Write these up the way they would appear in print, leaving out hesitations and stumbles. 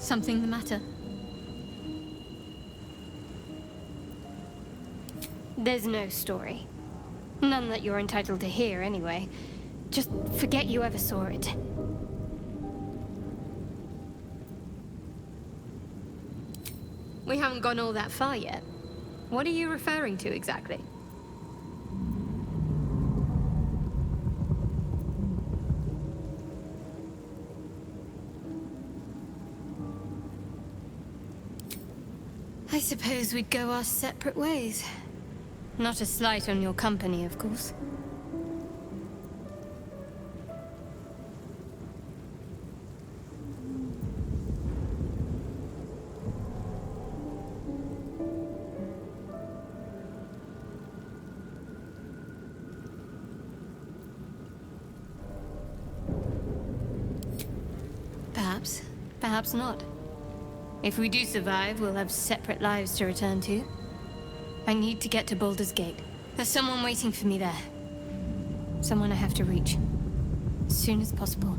Something the matter? There's no story. None that you're entitled to hear, anyway. Just forget you ever saw it. We haven't gone all that far yet. What are you referring to exactly? I suppose we'd go our separate ways. Not a slight on your company, of course. Perhaps. Perhaps not. If we do survive, we'll have separate lives to return to. I need to get to Baldur's Gate. There's someone waiting for me there. Someone I have to reach. As soon as possible.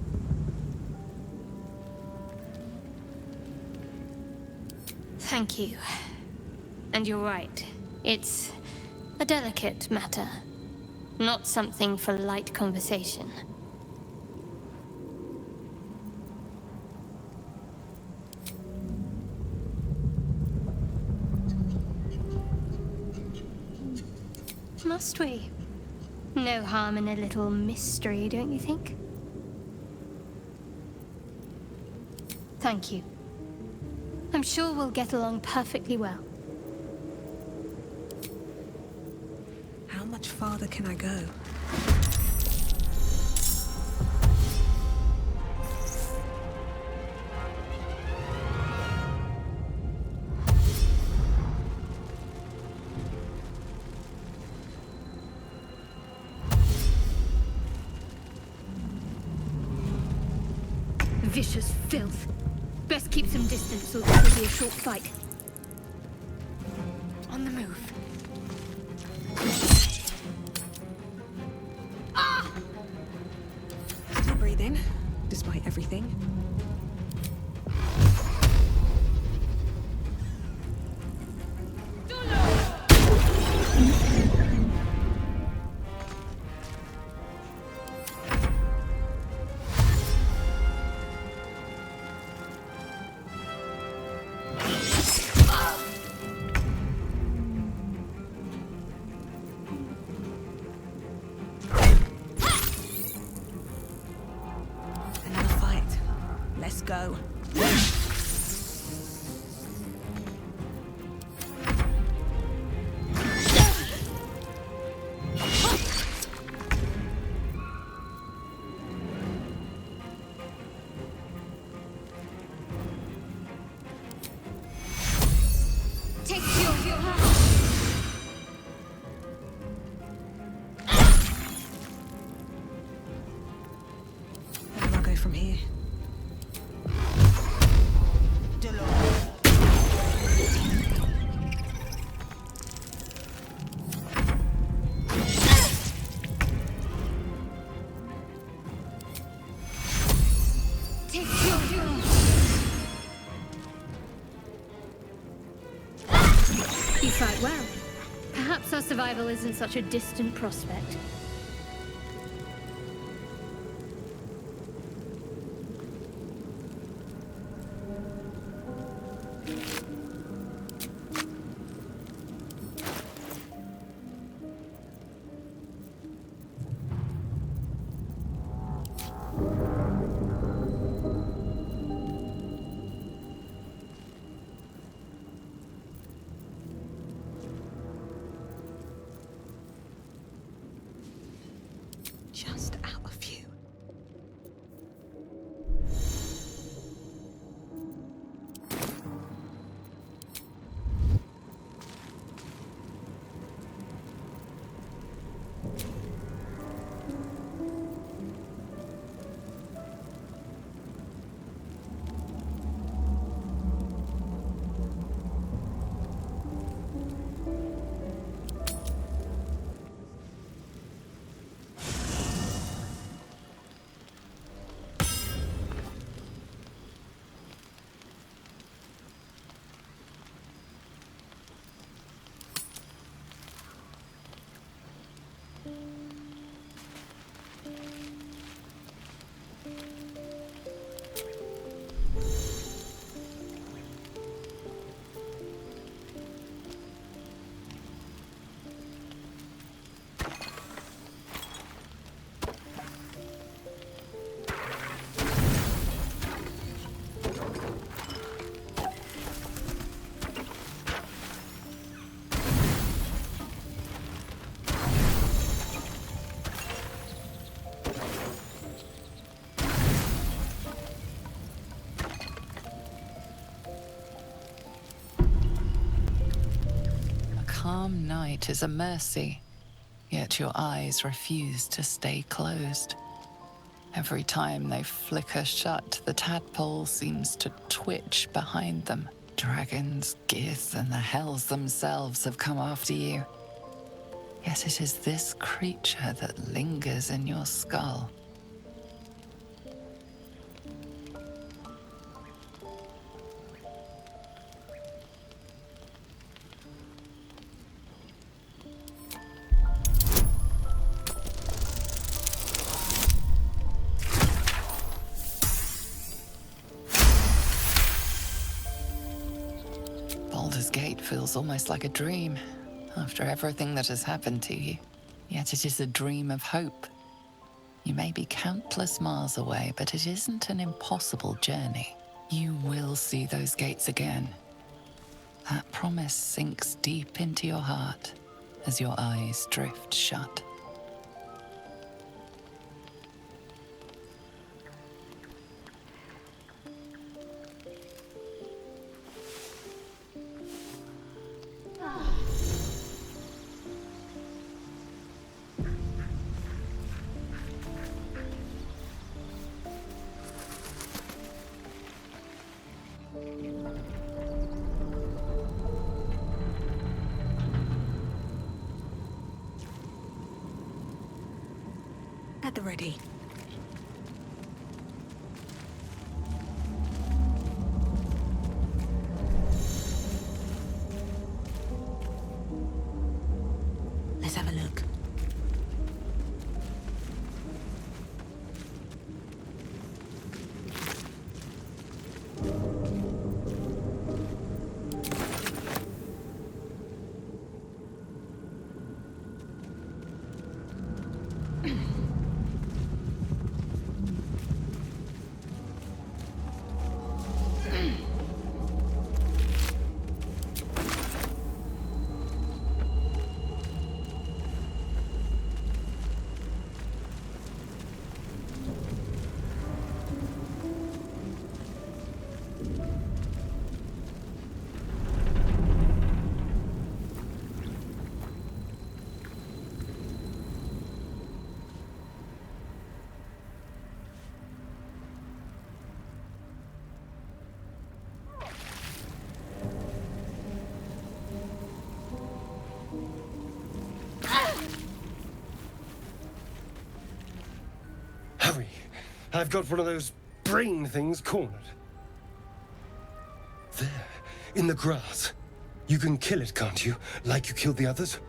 Thank you. And you're right. It's a delicate matter. Not something for light conversation. Must we? No harm in a little mystery, don't you think? Thank you. I'm sure we'll get along perfectly well. How much farther can I go? Vicious filth. Best keep some distance or this will be a short fight. On the move. Ah! Still breathing, despite everything. Let's go. Take your Where do I go from here? You fight well. Perhaps our survival isn't such a distant prospect. Just out of view. calm night is a mercy, yet your eyes refuse to stay closed. Every time they flicker shut, the tadpole seems to twitch behind them. Dragons, geese, and the hells themselves have come after you. Yet it is this creature that lingers in your skull. Baldur's Gate feels almost like a dream, after everything that has happened to you. Yet it is a dream of hope. You may be countless miles away, but it isn't an impossible journey. You will see those gates again. That promise sinks deep into your heart as your eyes drift shut. At the ready. Let's have a look. Hurry! I've got one of those brain things cornered. There, in the grass. You can kill it, can't you? Like you killed the others?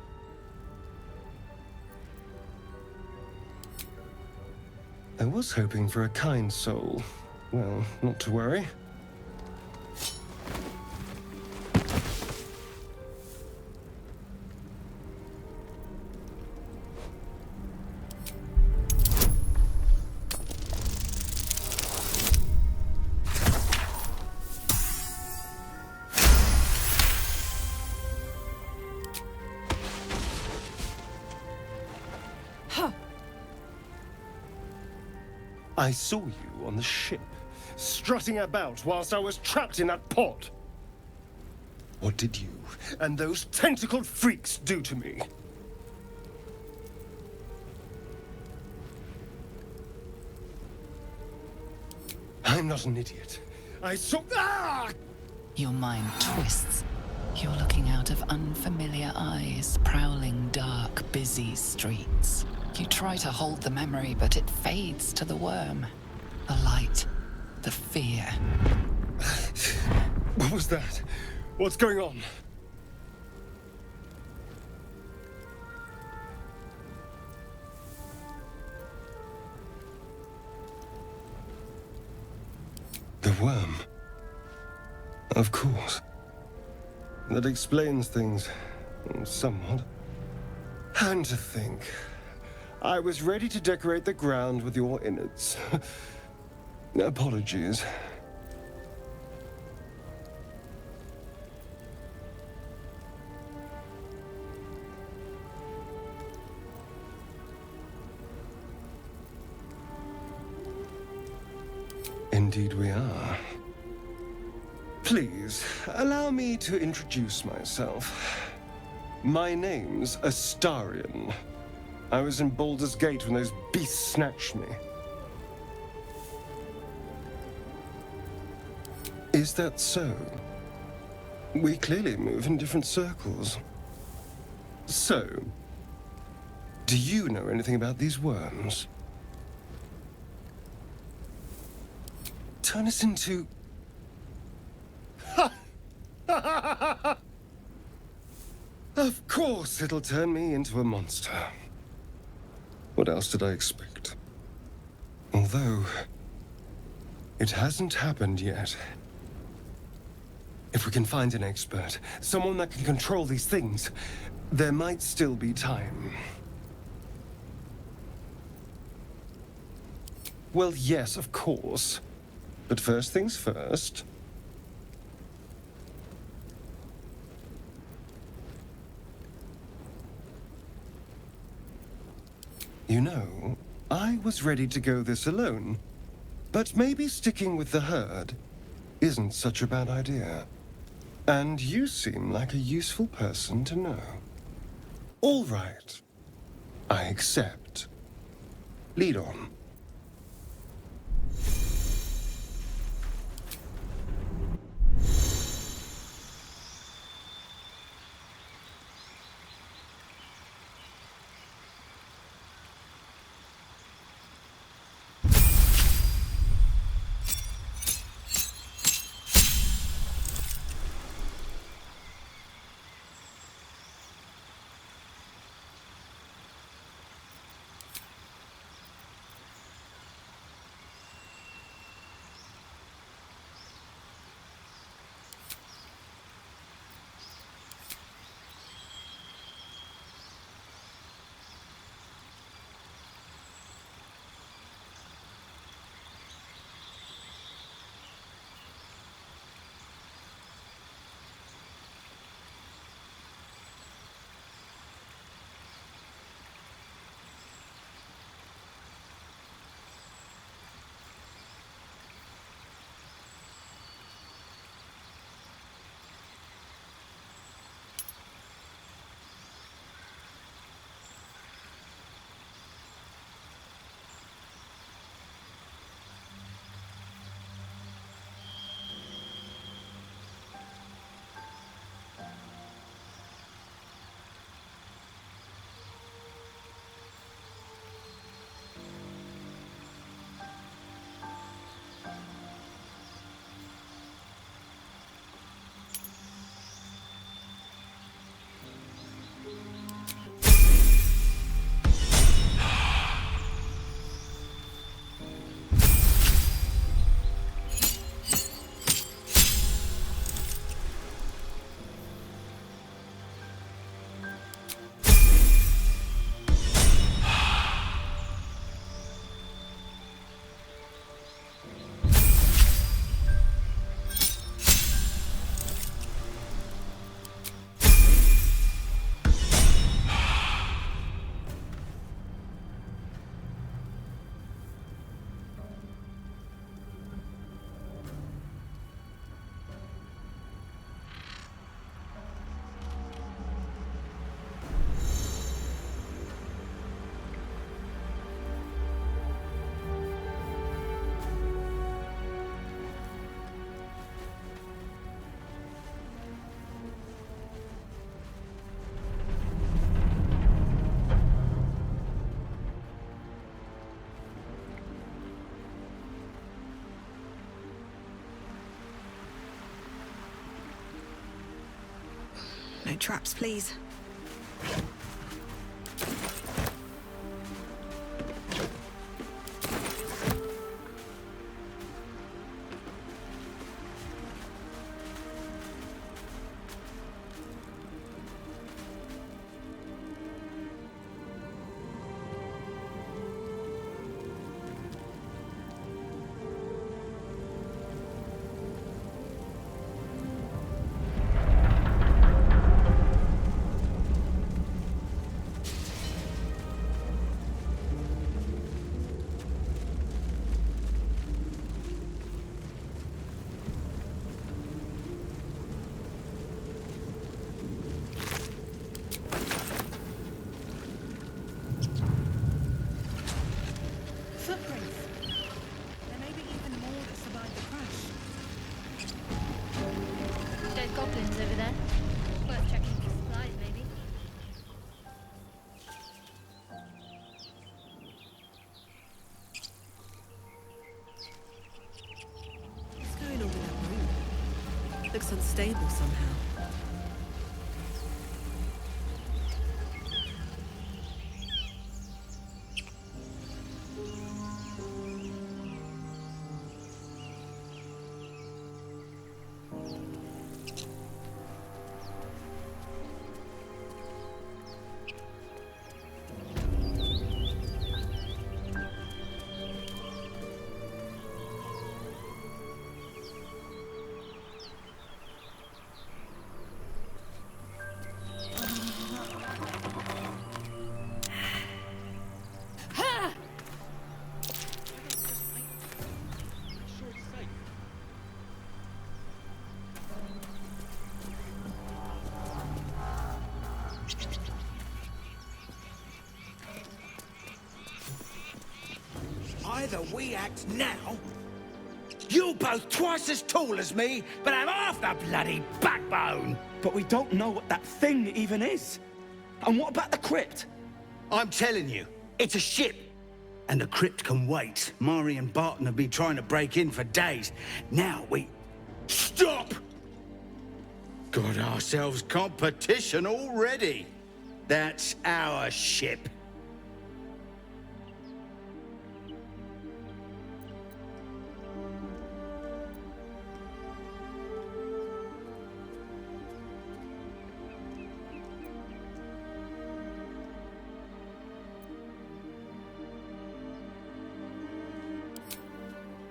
I was hoping for a kind soul. Well, not to worry. I saw you on the ship, strutting about whilst I was trapped in that pod. What did you and those tentacled freaks do to me? I'm not an idiot. I saw... Ah! Your mind twists. You're looking out of unfamiliar eyes, prowling dark, busy streets. You try to hold the memory, but it fades to the worm. The light, the fear. What was that? What's going on? The worm. Of course. That explains things, somewhat. And to think, I was ready to decorate the ground with your innards. Apologies. Indeed we are. Please, allow me to introduce myself. My name's Astarion. I was in Baldur's Gate when those beasts snatched me. Is that so? We clearly move in different circles. So, do you know anything about these worms? Turn us into... Of course it'll turn me into a monster. What else did I expect? Although, it hasn't happened yet. If we can find an expert, someone that can control these things, there might still be time. Well, yes, of course. But first things first. You know, I was ready to go this alone, but maybe sticking with the herd isn't such a bad idea. And you seem like a useful person to know. All right. I accept. Lead on. No traps, please. looks unstable somehow. Either we act now. You're both twice as tall as me, but have half the bloody backbone. But we don't know what that thing even is. And what about the crypt? I'm telling you, it's a ship. And the crypt can wait. Mari and Barton have been trying to break in for days. Now we... Stop! Got ourselves competition already. That's our ship.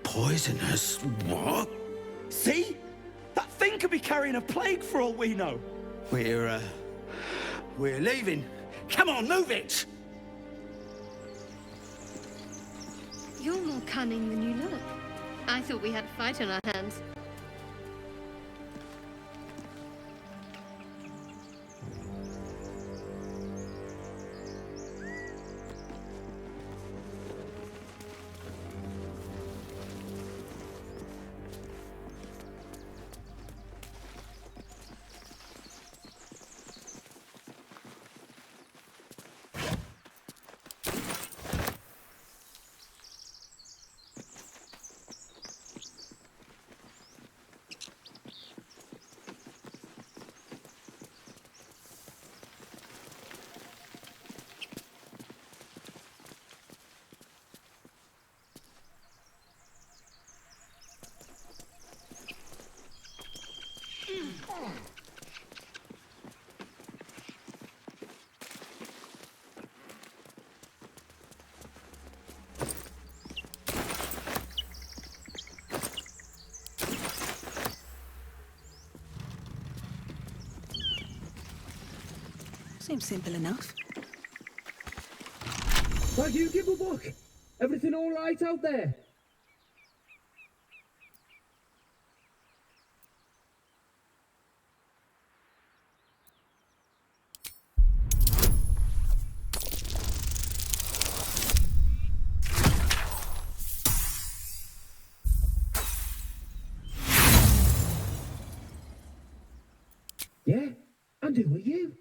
Poisonous? What? See? That thing could be carrying a plague for all we know. We're leaving. Come on, move it! You're more cunning than you look. I thought we had a fight on our hands. Seems simple enough. Why do you give a book? Everything all right out there? Yeah? And who are you?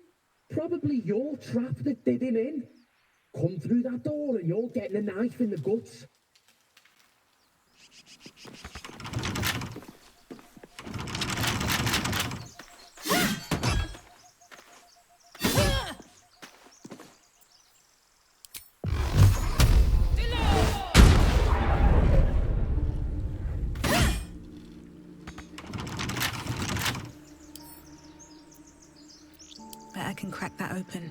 Probably your trap that did him in. Come through that door and you're getting a knife in the guts. Bet I can crack that open.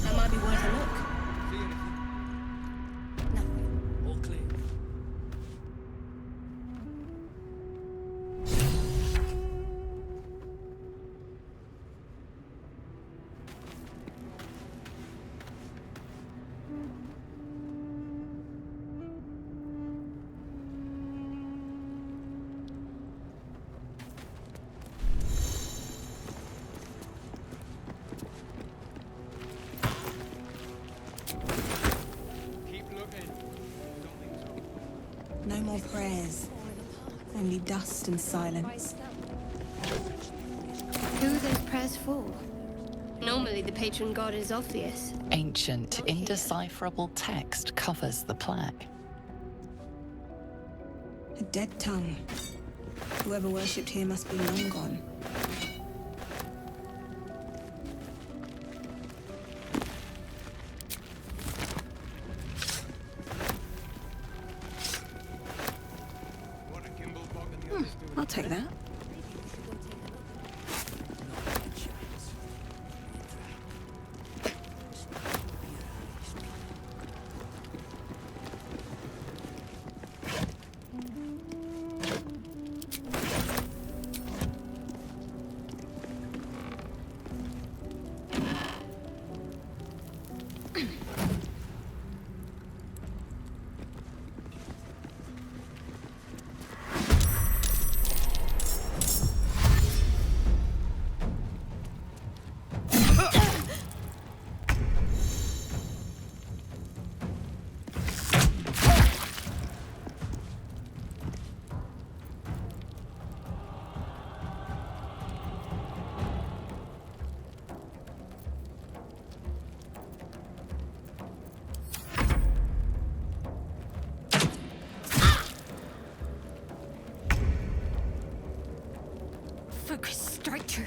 That might be worth a look. All clear. more prayers. Only dust and silence. Who are those prayers for? Normally the patron god is obvious. Ancient, indecipherable text covers the plaque. A dead tongue. Whoever worshipped here must be long gone. I'll take that. Focus, strike true.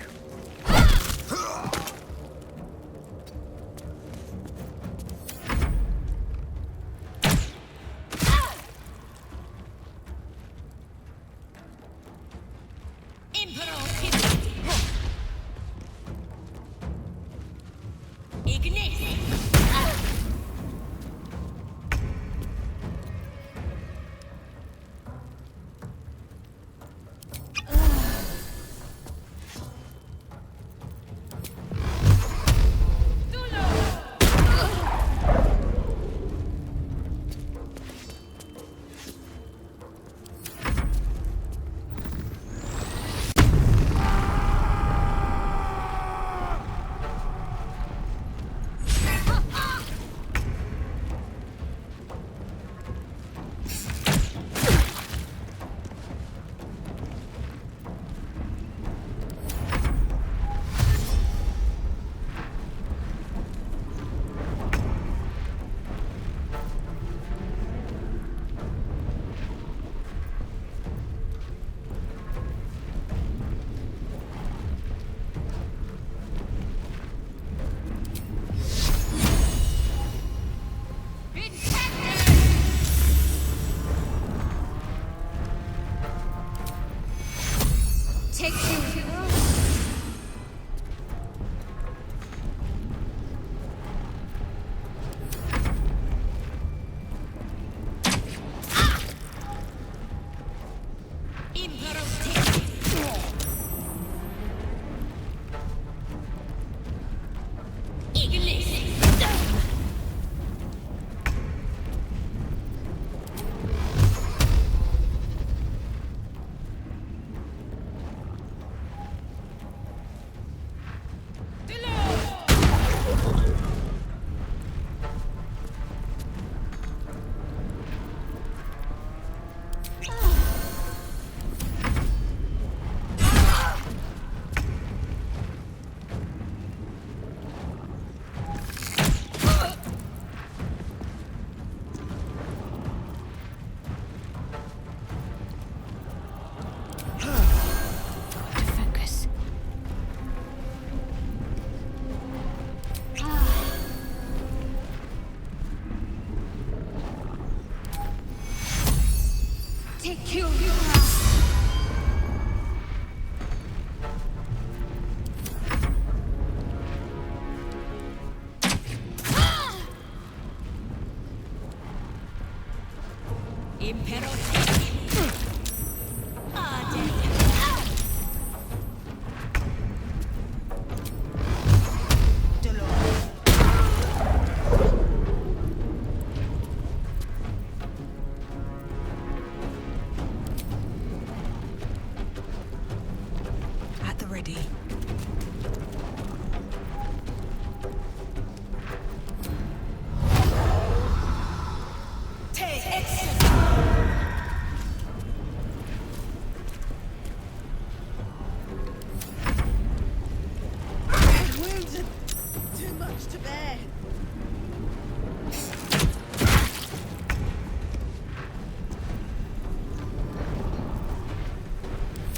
much to bear.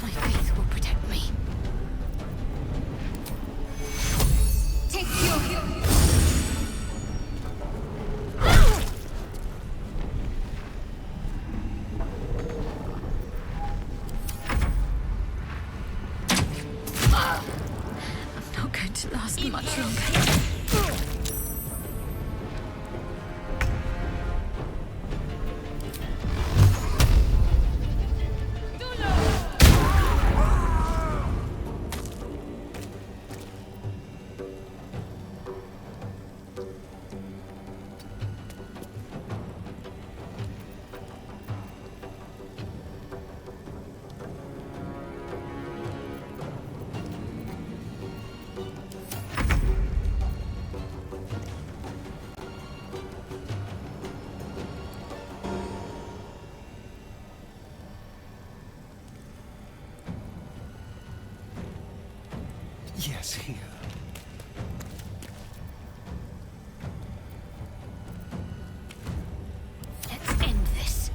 My faith will protect me. Take your heal. I'm not going to last much longer. Yes, here. Let's end this.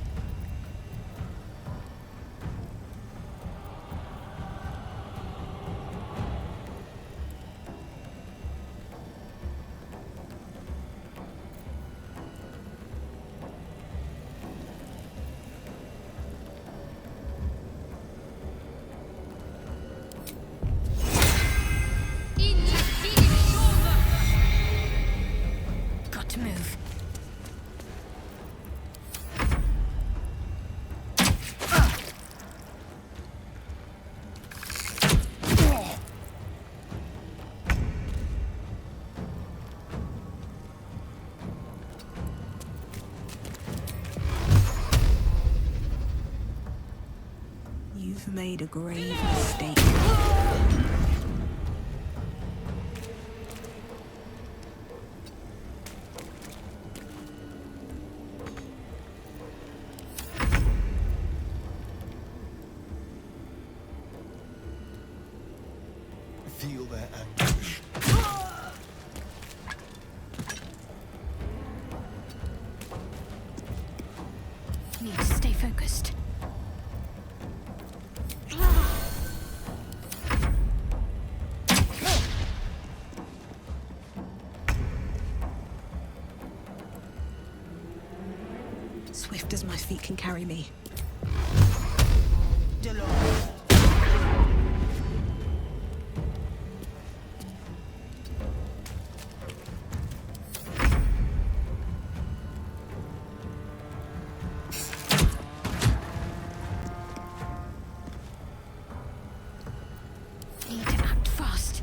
Got to move. You've made a grave mistake. Feel their anguish. Need to stay focused. Swift as my feet can carry me. Need to act fast.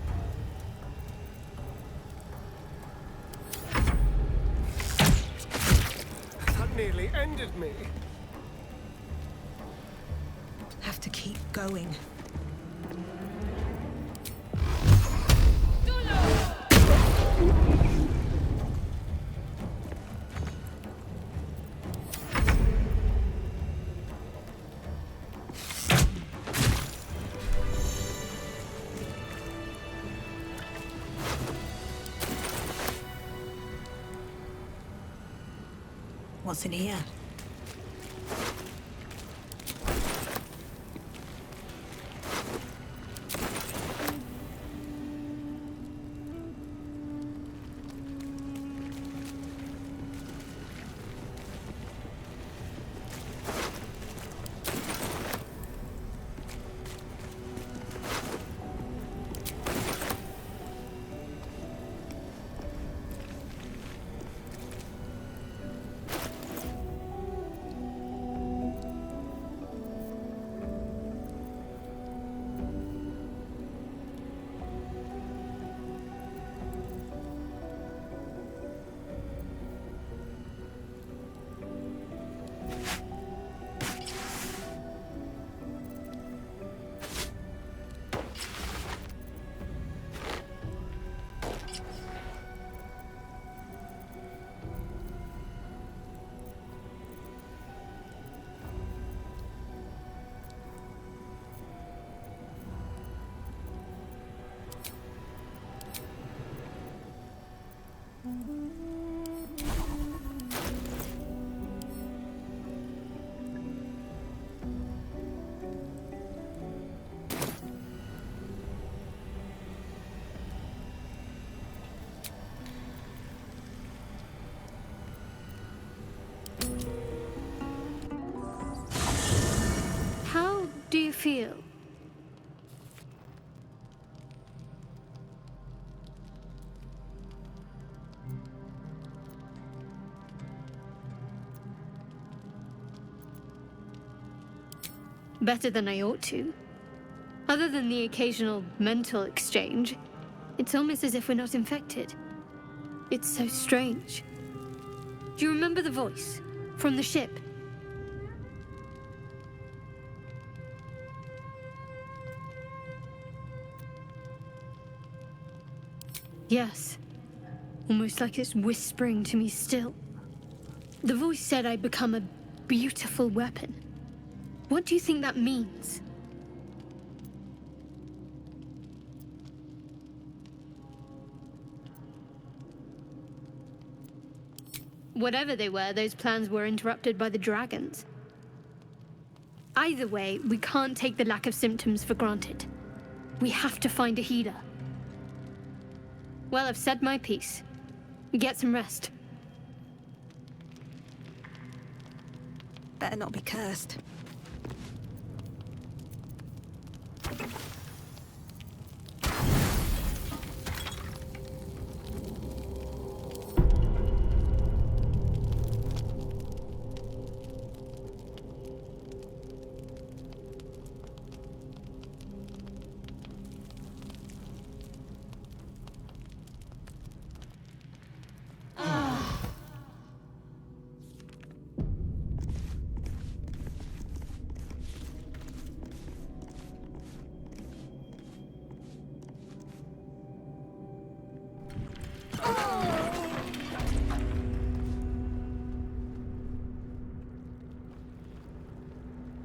That nearly ended me. Have to keep going. What's in here? better than I ought to. Other than the occasional mental exchange, it's almost as if we're not infected. It's so strange. Do you remember the voice from the ship? Yes. Almost like it's whispering to me still. The voice said I'd become a beautiful weapon. What do you think that means? Whatever they were, those plans were interrupted by the dragons. Either way, we can't take the lack of symptoms for granted. We have to find a healer. Well, I've said my piece. Get some rest. Better not be cursed.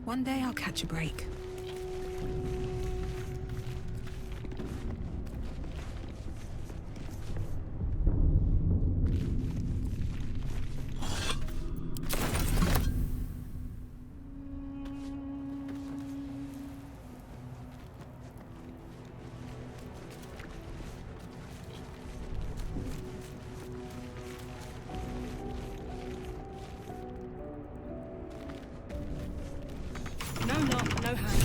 One day I'll catch a break. No knock, no hang.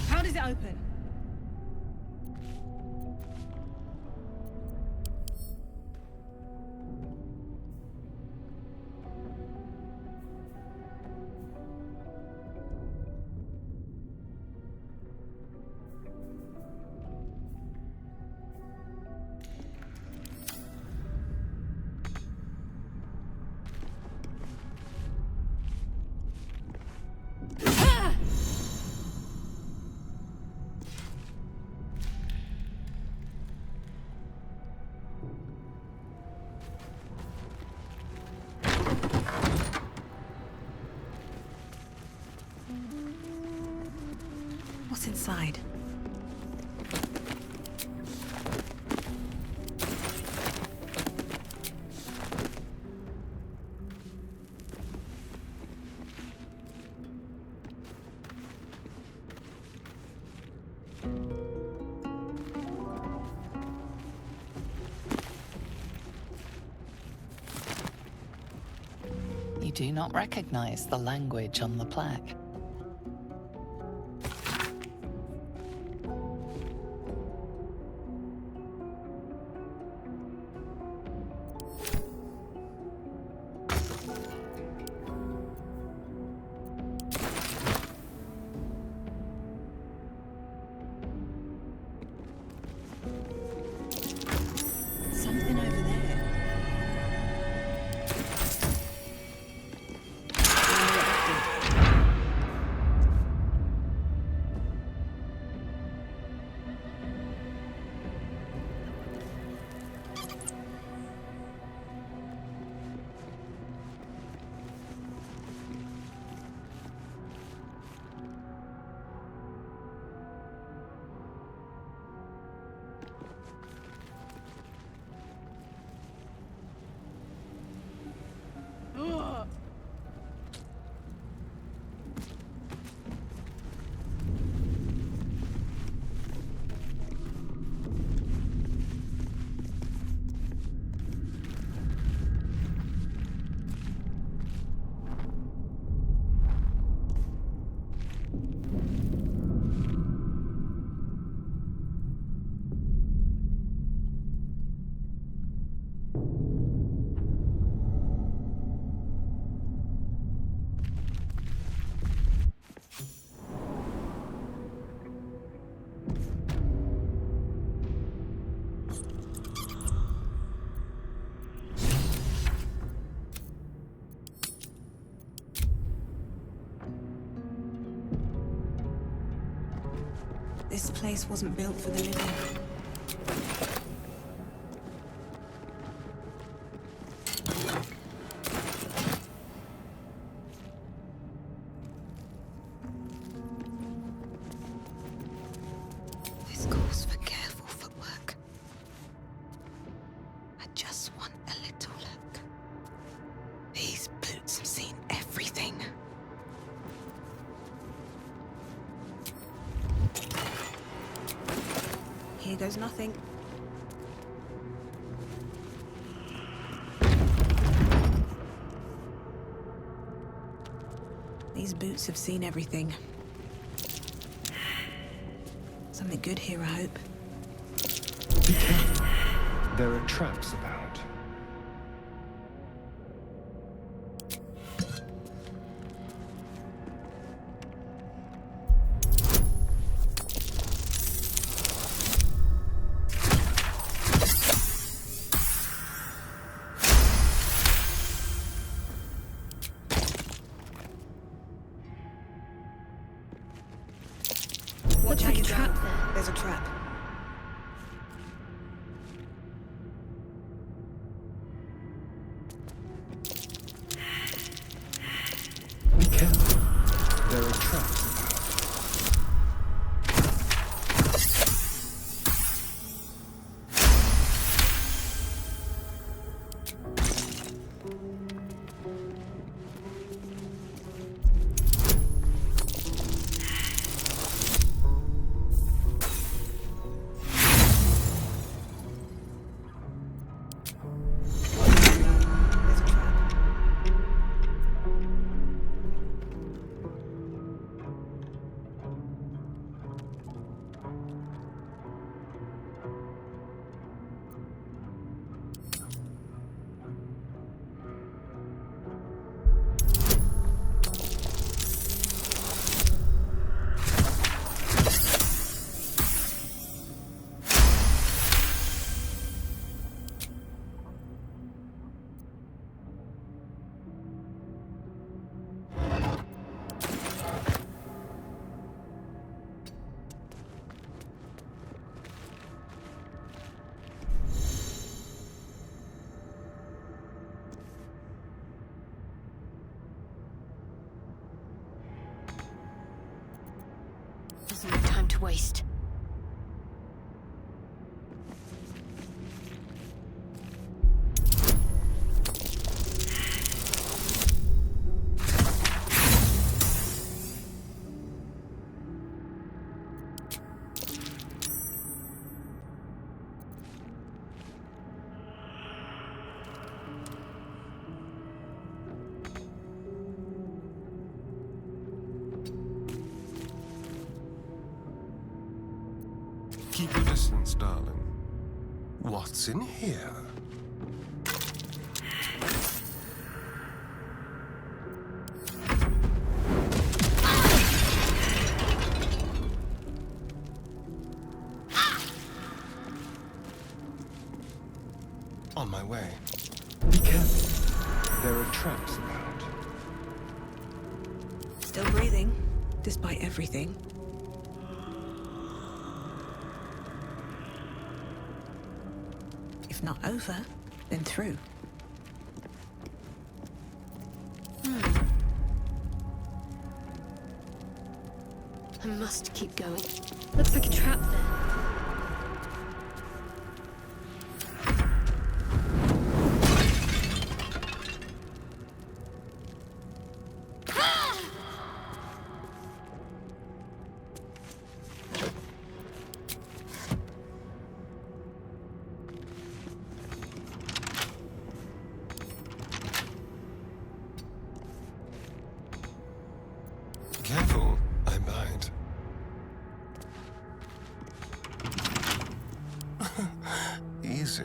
How does it open? What's inside? You do not recognize the language on the plaque. Something over there. This place wasn't built for the living. This calls for careful footwork. I just want a little look. These boots have seen everything. Here goes nothing. These boots have seen everything. Something good here, I hope. Be careful. There are traps about. Watch Looks how like a you trap go. there. There's a trap. Be careful. There are traps about. There's a trap. There's no time to waste. Keep your distance, darling. What's in here? On my way. Be careful. There are traps about. Still breathing, despite everything. If not over, then through. I must keep going. Looks like a trap there. Careful, I bite. Easy.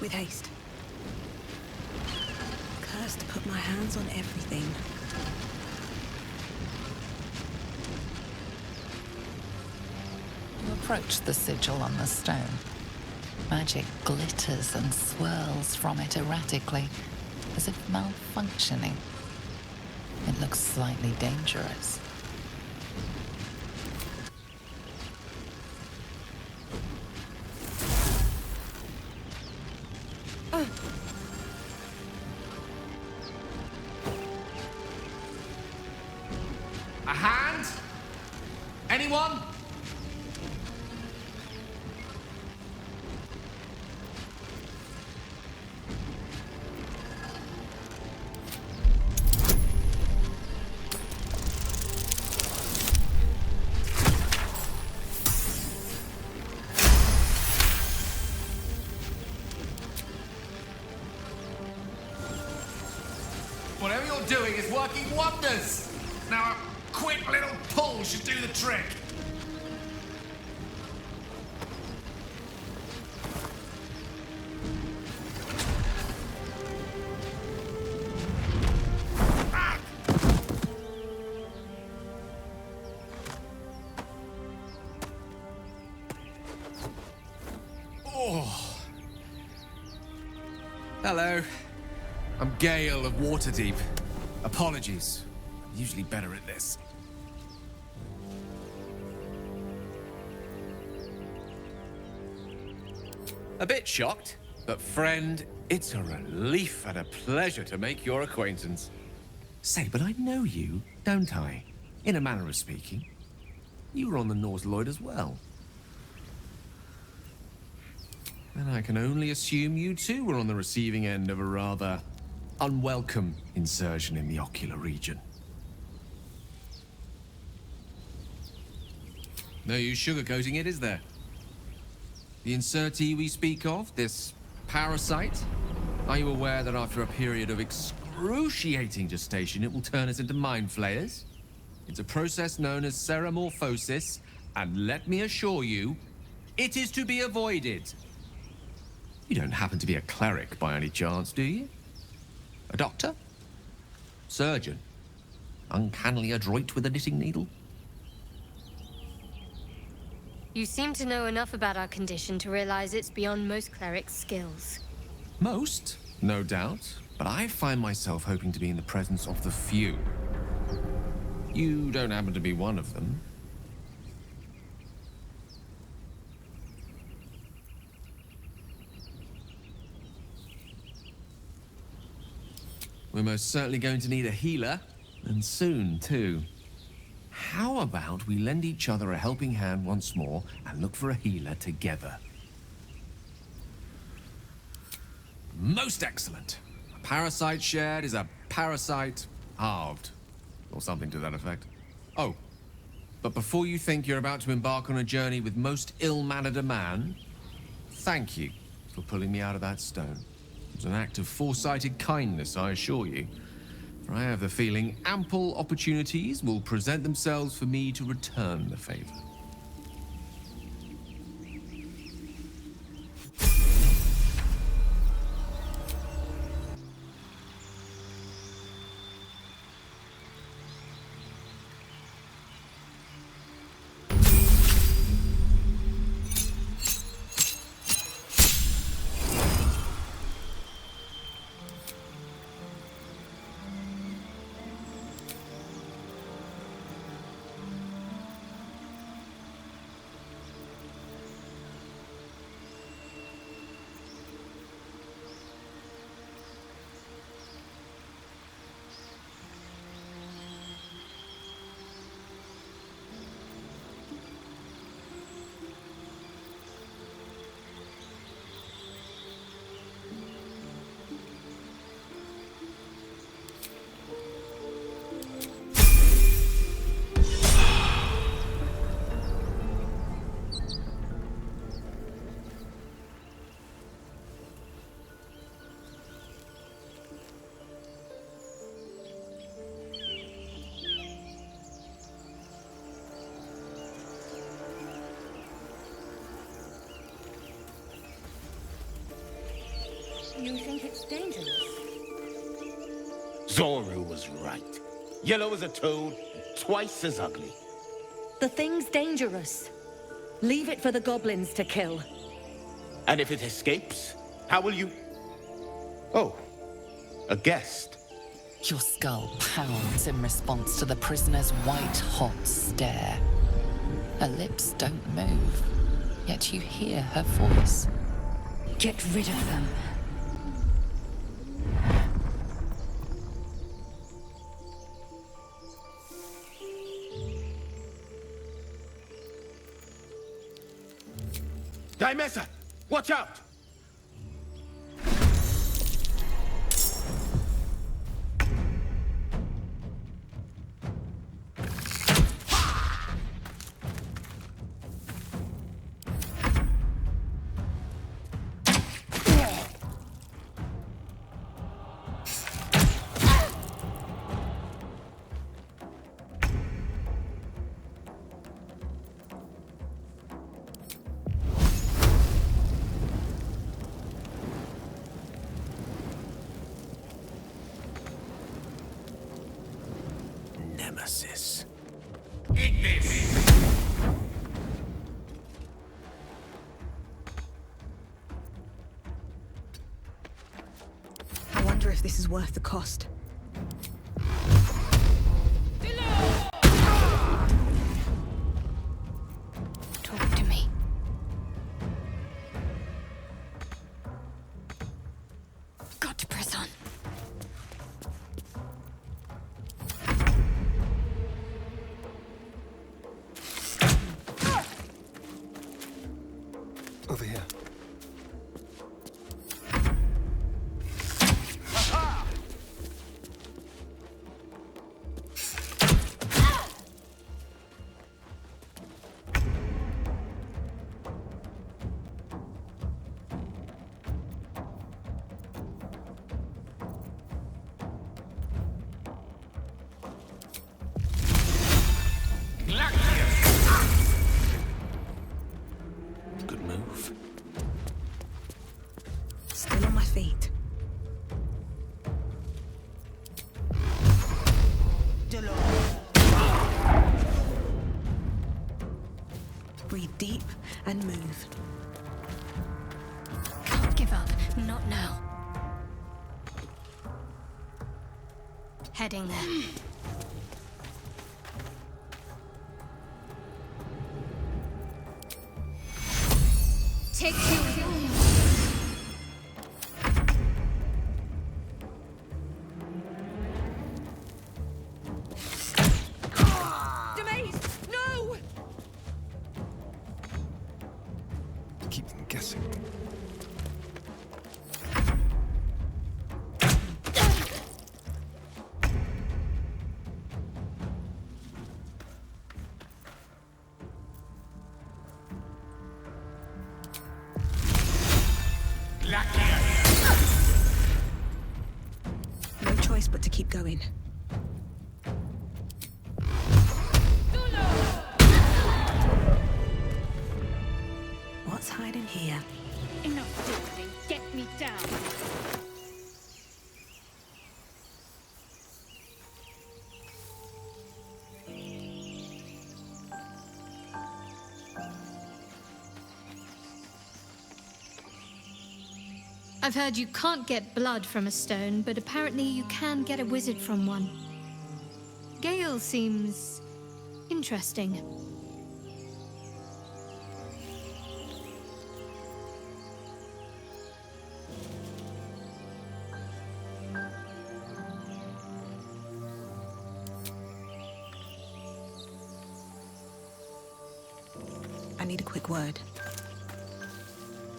with haste. Cursed to put my hands on everything. You approach the sigil on the stone. Magic glitters and swirls from it erratically, as if malfunctioning. It looks slightly dangerous. A hand? Anyone? Whatever you're doing is working wonders. Now a quick little pull should do the trick. Ah! Oh. Hello. I'm Gale of Waterdeep. Apologies. I'm usually better at this. A bit shocked, but friend, it's a relief and a pleasure to make your acquaintance. Say, but I know you, don't I? In a manner of speaking. You were on the North Lloyd as well. And I can only assume you too were on the receiving end of a rather unwelcome insertion in the ocular region. No use sugarcoating it, is there? The insertee we speak of, this parasite, are you aware that after a period of excruciating gestation, it will turn us into mind flayers? It's a process known as ceramorphosis, and let me assure you, it is to be avoided. You don't happen to be a cleric by any chance, do you? A doctor? Surgeon? Uncannily adroit with a knitting needle? You seem to know enough about our condition to realize it's beyond most clerics' skills. Most, no doubt, but I find myself hoping to be in the presence of the few. You don't happen to be one of them. We're most certainly going to need a healer, and soon, too. How about we lend each other a helping hand once more and look for a healer together? Most excellent. A parasite shared is a parasite halved, or something to that effect. Oh, but before you think you're about to embark on a journey with most ill-mannered a man, thank you for pulling me out of that stone. It was an act of foresighted kindness, I assure you. For I have the feeling ample opportunities will present themselves for me to return the favor. Dangerous. Zoru was right. Yellow as a toad, twice as ugly. The thing's dangerous. Leave it for the goblins to kill. And if it escapes, how will you... Oh, a guest. Your skull pounds in response to the prisoner's white-hot stare. Her lips don't move, yet you hear her voice. Get rid of them. Dimesa, watch out! Nemesis. Eat this! I wonder if this is worth the cost. Talk to me. Got to press on. Over here. Good move. Still on my feet. Breathe deep and move. Can't give up. Not now. Heading there. Take two. No! Keep them guessing. No choice but to keep going. What's hiding here? Enough dawdling. Get me down. I've heard you can't get blood from a stone, but apparently you can get a wizard from one. Gale seems interesting. I need a quick word.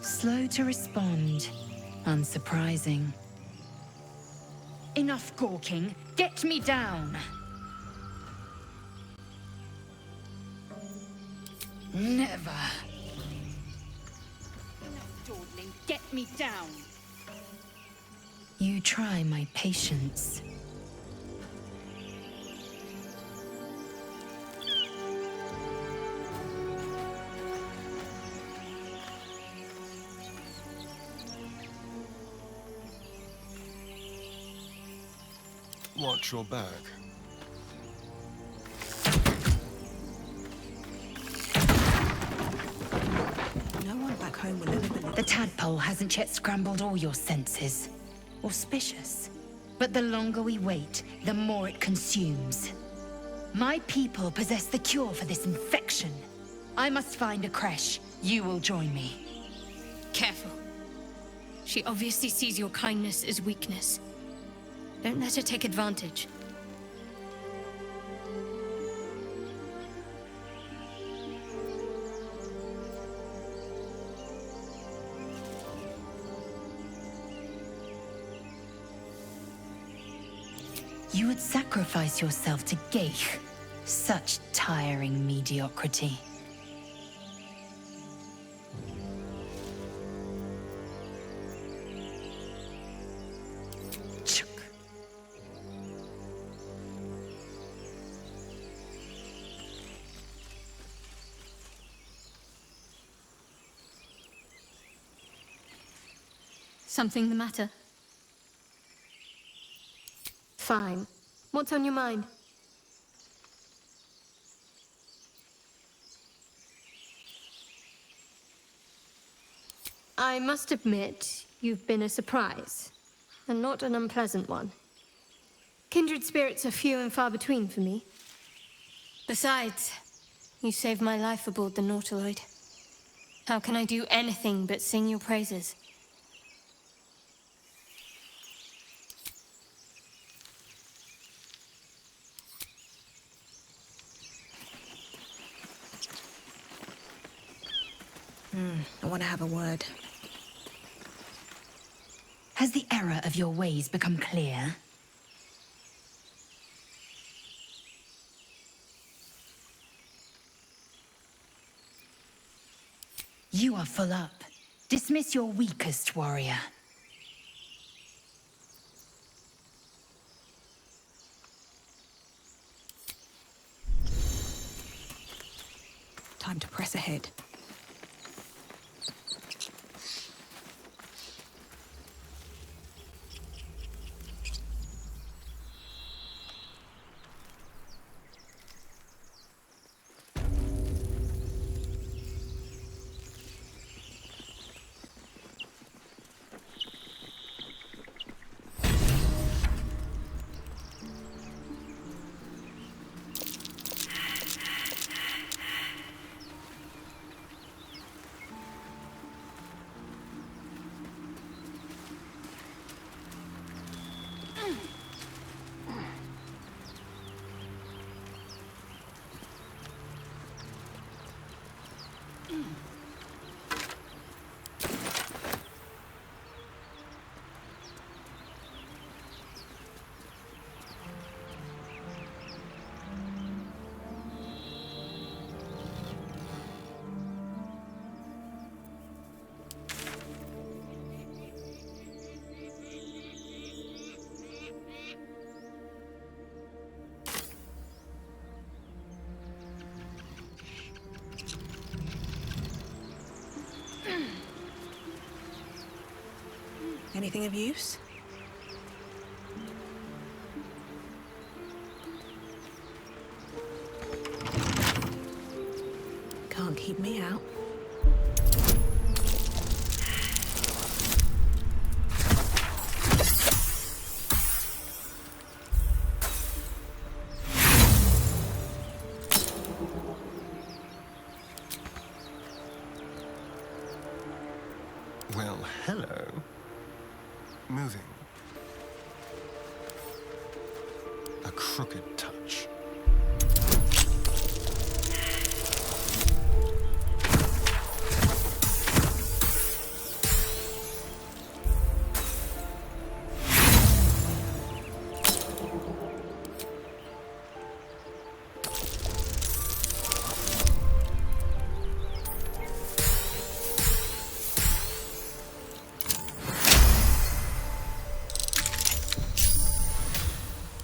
Slow to respond. Unsurprising. Enough gawking. Get me down. Never. Enough dawdling. Get me down. You try my patience. Watch your back. No one back home will ever believe. The tadpole hasn't yet scrambled all your senses. Auspicious. But the longer we wait, the more it consumes. My people possess the cure for this infection. I must find a creche. You will join me. Careful. She obviously sees your kindness as weakness. Don't let her take advantage. You would sacrifice yourself to Geich. Such tiring mediocrity. Chuk. Something the matter? Fine. What's on your mind? I must admit, you've been a surprise, and not an unpleasant one. Kindred spirits are few and far between for me. Besides, you saved my life aboard the Nautiloid. How can I do anything but sing your praises? I want to have a word. Has the error of your ways become clear? You are full up. Dismiss your weakest warrior. Time to press ahead. Anything of use? Can't keep me out. Well, hello. Moving. A crooked touch.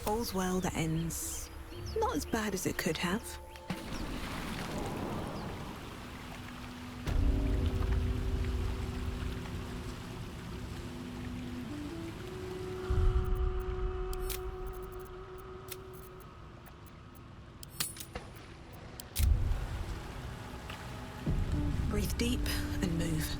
All's well that ends not as bad as it could have. Breathe deep and move.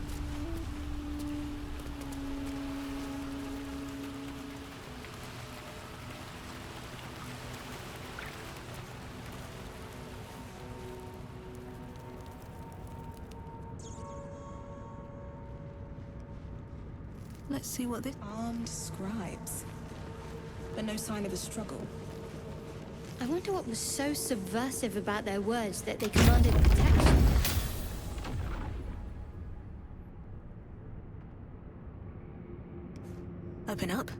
Let's see what this armed scribes. But no sign of a struggle. I wonder what was so subversive about their words that they commanded protection. Open up.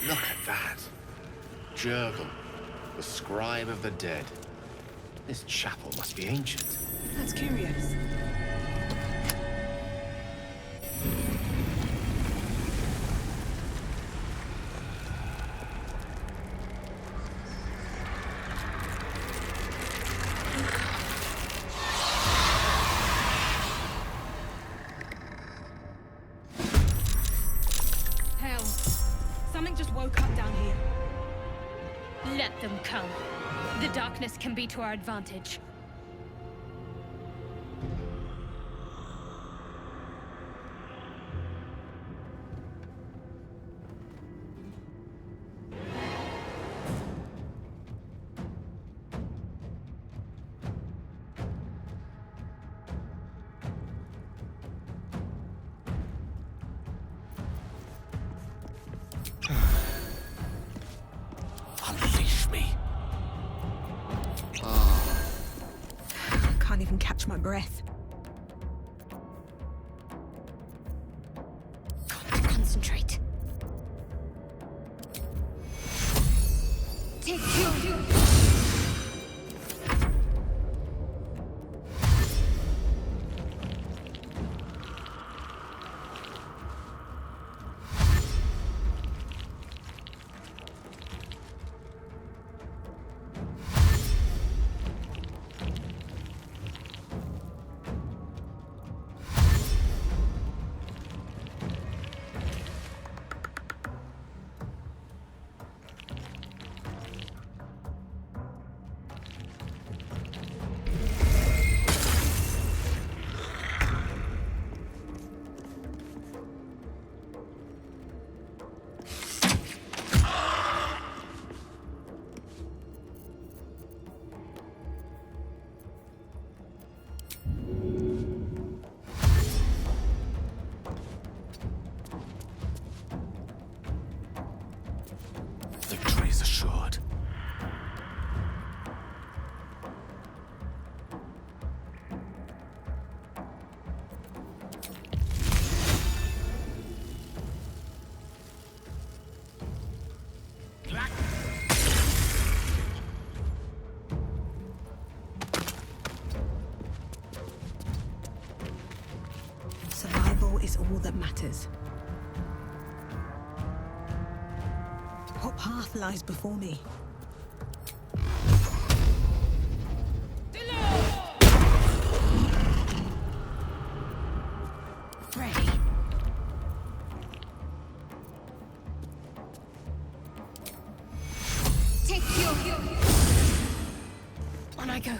Look at that. Jurgle, the scribe of the dead. This chapel must be ancient. That's curious. Hell. Something just woke up down here. Let them come. The darkness can be to our advantage. Unleash me. Can't even catch my breath. Got to concentrate. Take you. Victory is assured. Survival is all that matters. What path lies before me? Ready. Take you. On I go.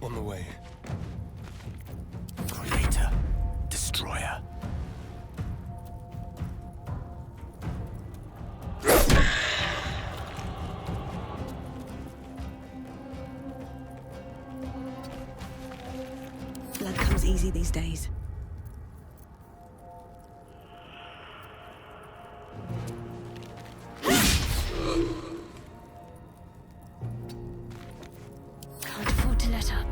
On the way. Creator. Destroyer. Blood comes easy these days. Can't afford to let up.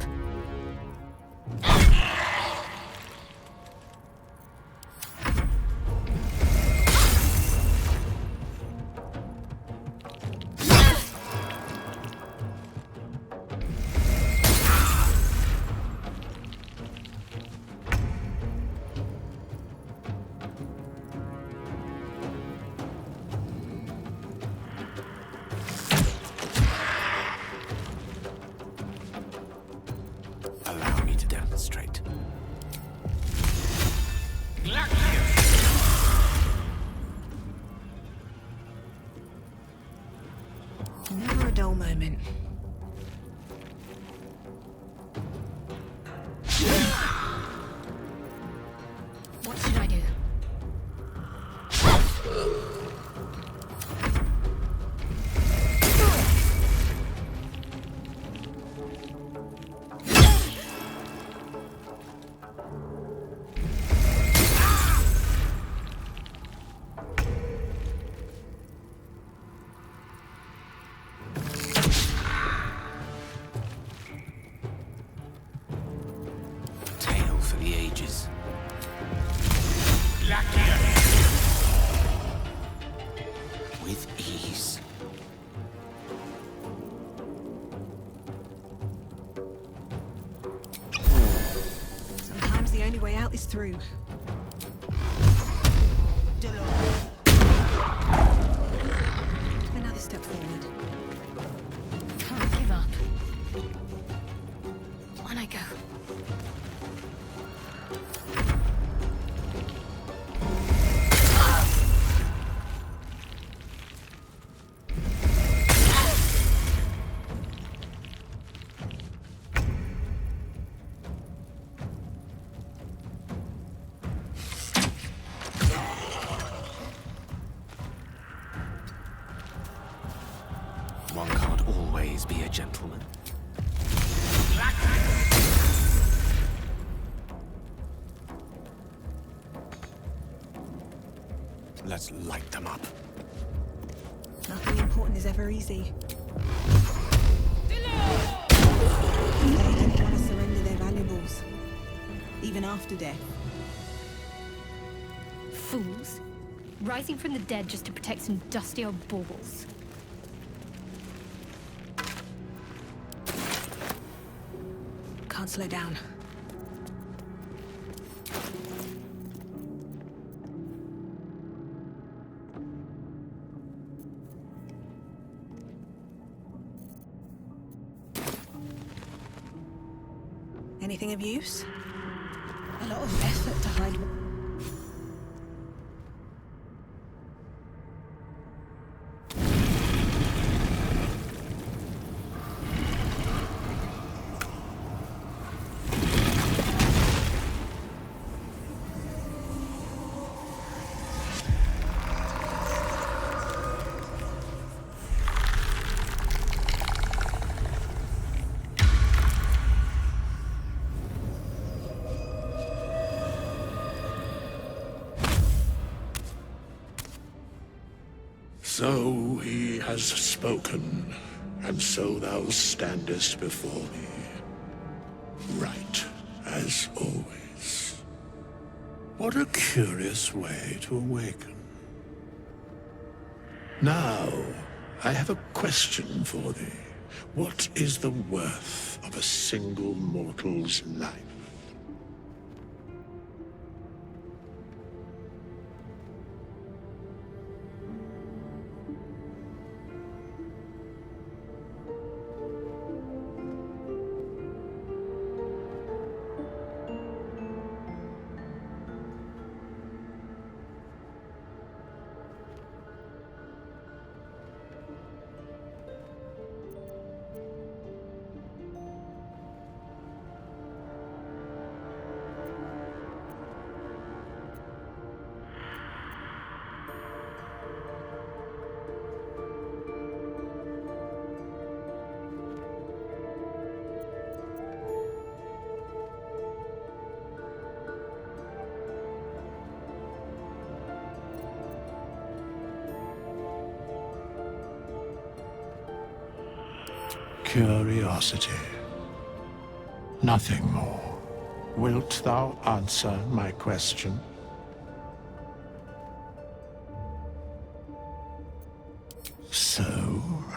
Allow me to demonstrate. Never a dull moment. What should I do? Tale for the ages. With ease. Sometimes the only way out is through. Another step forward. Can't give up. On I go. One can't always be a gentleman. Let's light them up. Nothing important is ever easy. They didn't want to surrender their valuables, even after death. Fools. Rising from the dead just to protect some dusty old baubles. Can't slow down. Anything of use? A lot of effort to hide. So he has spoken, and so thou standest before me. Right, as always. What a curious way to awaken. Now, I have a question for thee. What is the worth of a single mortal's life? Curiosity. Nothing more. Wilt thou answer my question? So,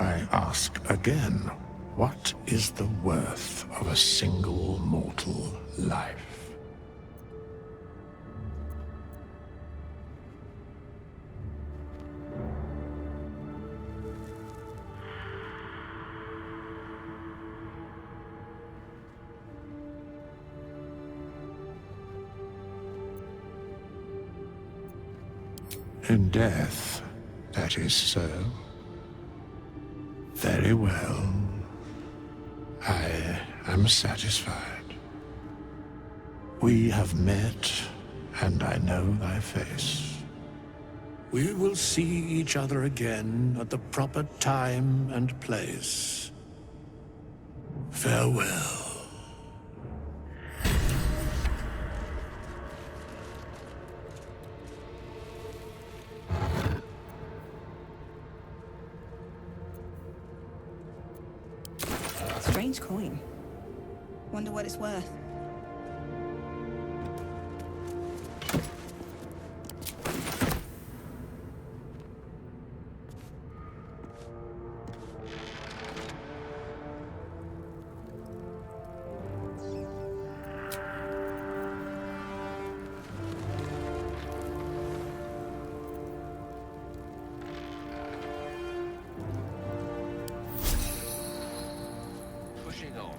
I ask again, what is the worth of a single mortal life? In death, that is so. Very well. I am satisfied. We have met, and I know thy face. We will see each other again at the proper time and place. Farewell. Strange coin. Wonder what it's worth. Pushing on.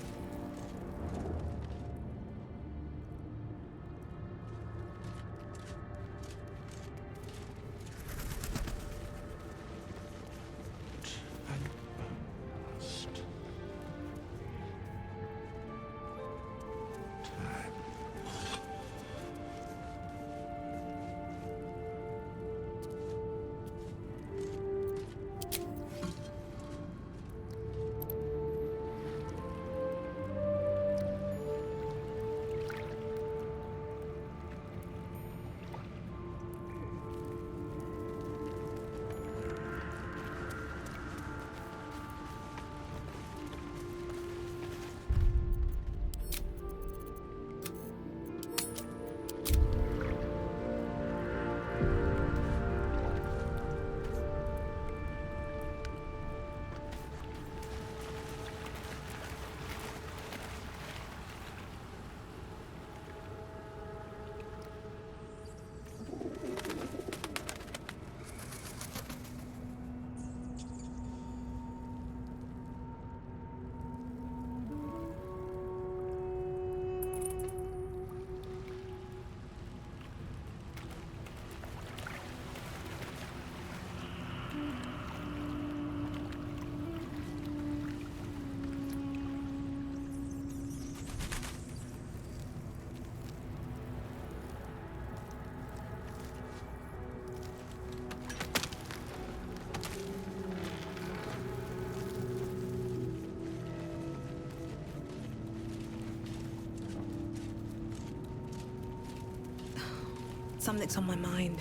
Something's on my mind.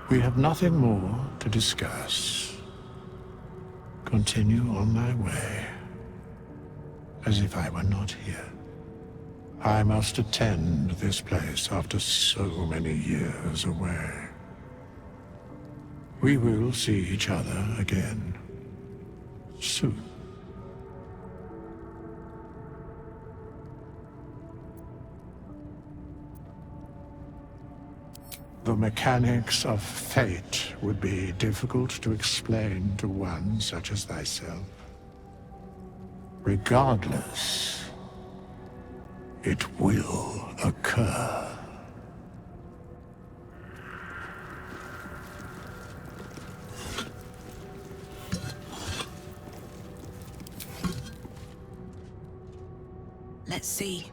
We have nothing more to discuss. Continue on thy way, as if I were not here. I must attend this place after so many years away. We will see each other again soon. The mechanics of fate would be difficult to explain to one such as thyself. Regardless, it will occur. Let's see.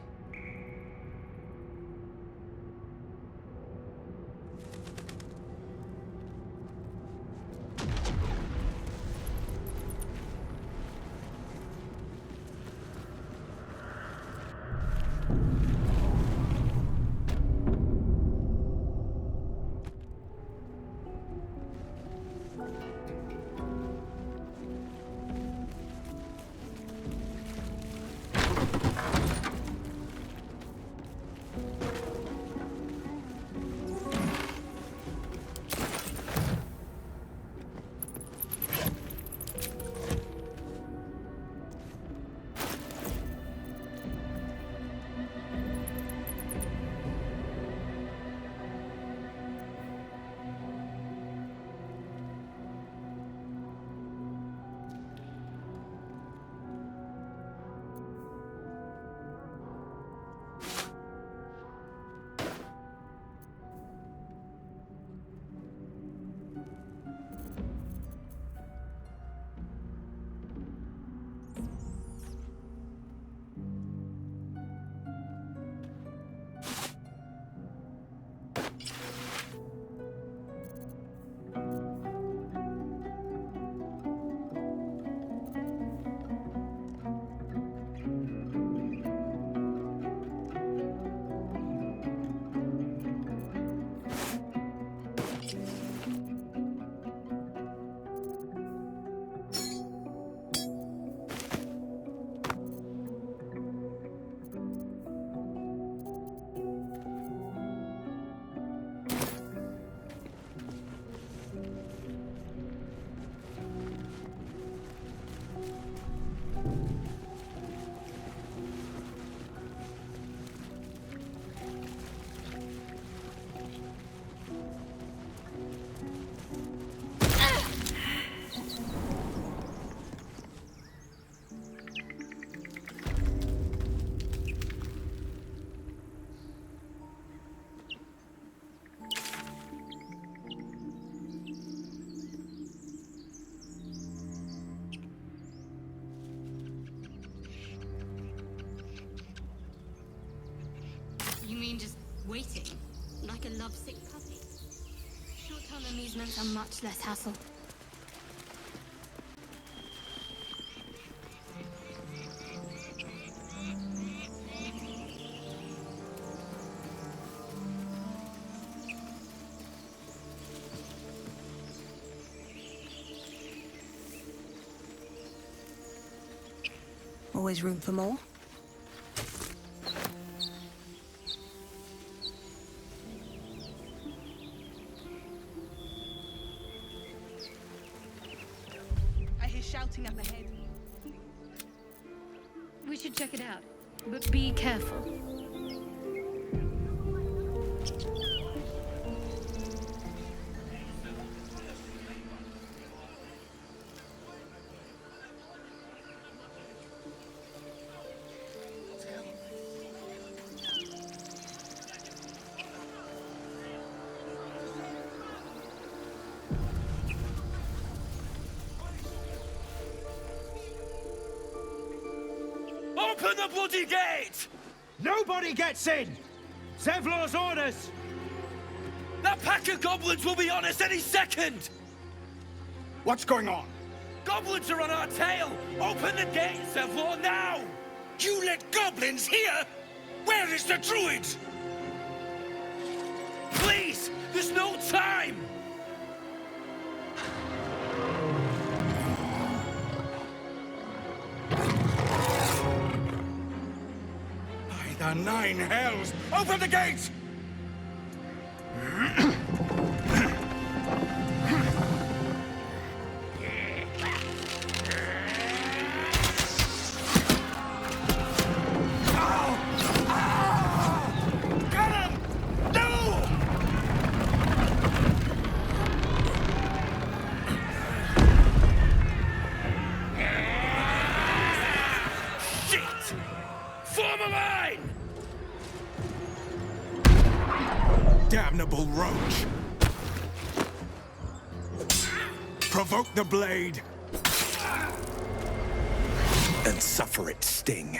like a lovesick puppy. Short-term amusements are much less hassle. Always room for more? I hear shouting up ahead. We should check it out, but be careful. Open the bloody gate! Nobody gets in! Zevlor's orders! That pack of goblins will be on us any second! What's going on? Goblins are on our tail! Open the gate, Zevlor, now! You let goblins here? Where is the druid? Please! There's no time! The nine hells! Open the gate! Damnable roach! Provoke the blade and suffer its sting.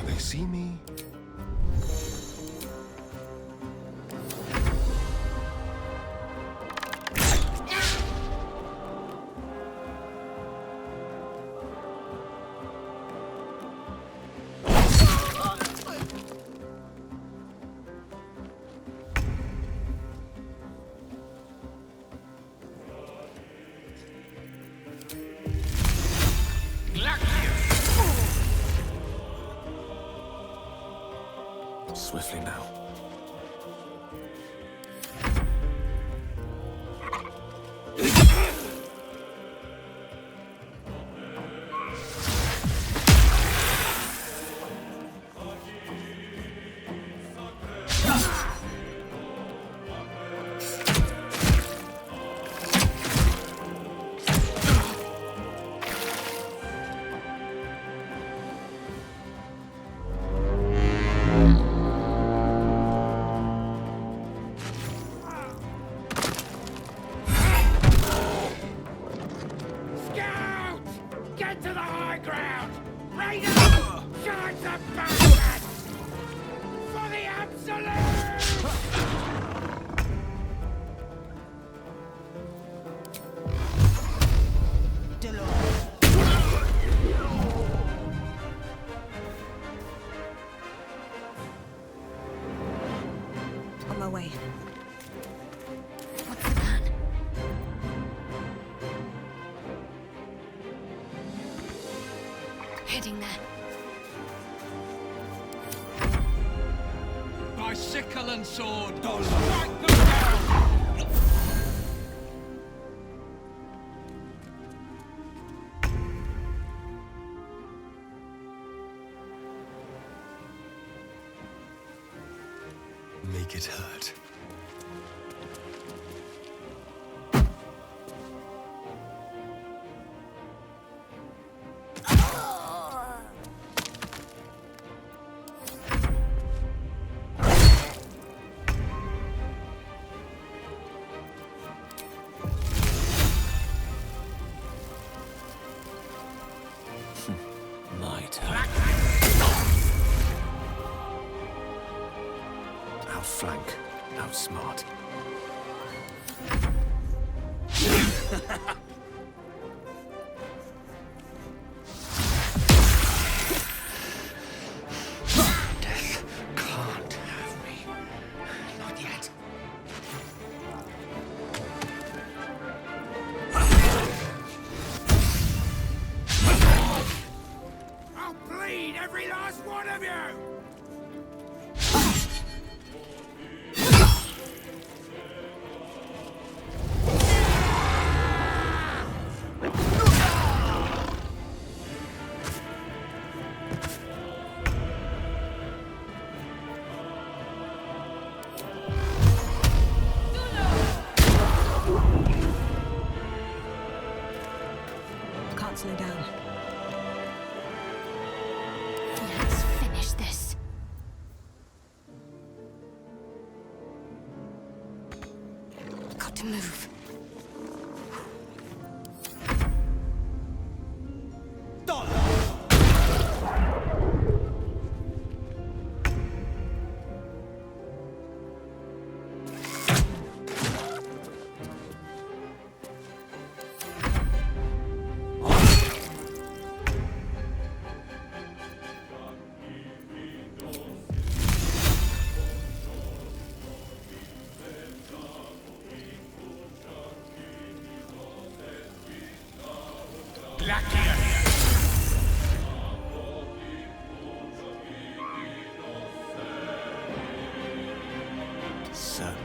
They see me. Swiftly now. On my way. What's the plan? Heading there. By sickle and sword, strike them down! Me? make it hurt. My turn. Outflank, outsmart. Death can't have me. Not yet. I'll bleed every last one of you! Can't slow down. Let's finish this. Got to move. Certainly.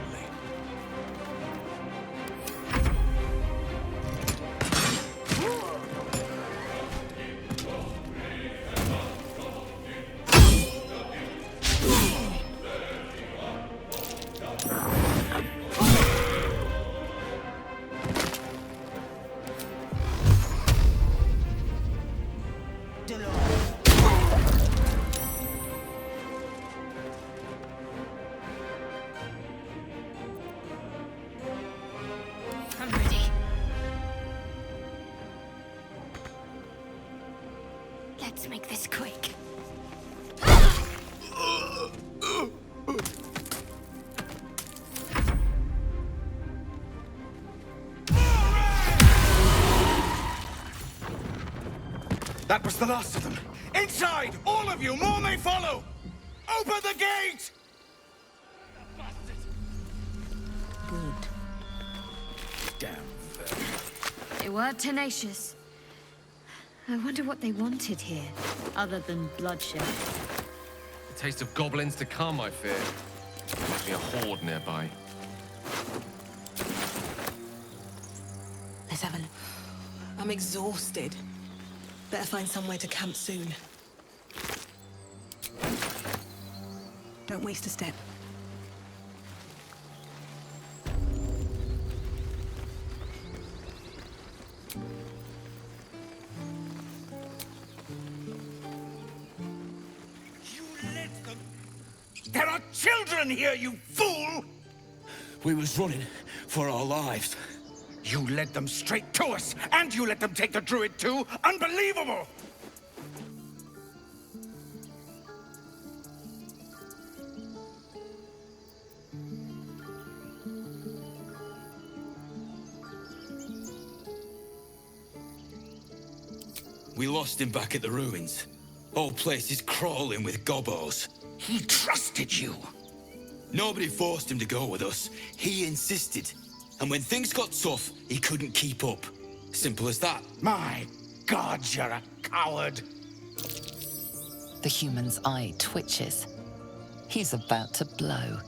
I'm ready. Let's make this quick. That was the last of them. Inside! All of you! More may follow! Open the gate! Good. Damn. They were tenacious. I wonder what they wanted here, other than bloodshed. The taste of goblins to come, I fear. There must be a horde nearby. Let's have a look. I'm exhausted. Better find somewhere to camp soon. Don't waste a step. There are children here, you fool! We was running for our lives. You led them straight to us, and you let them take the druid too? Unbelievable! We lost him back at the ruins. Whole place is crawling with gobos. He trusted you. Nobody forced him to go with us. He insisted. And when things got tough, he couldn't keep up. Simple as that. My God, you're a coward. The human's eye twitches. He's about to blow.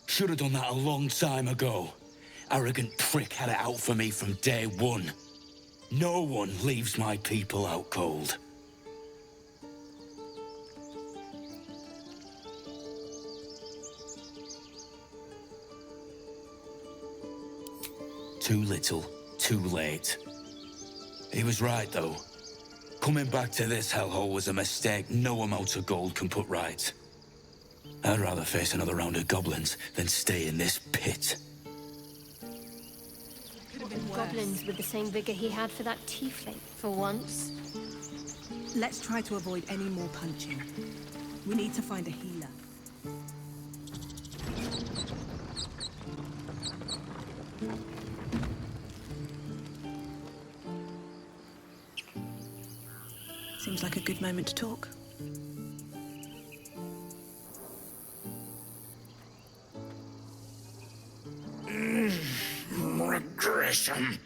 Should have done that a long time ago. Arrogant prick had it out for me from day one. No one leaves my people out cold. Too little, too late. He was right, though. Coming back to this hellhole was a mistake no amount of gold can put right. I'd rather face another round of goblins than stay in this pit. Goblins with the same vigor he had for that tiefling, for once. Let's try to avoid any more punching. We need to find a healer. Seems like a good moment to talk. Regression.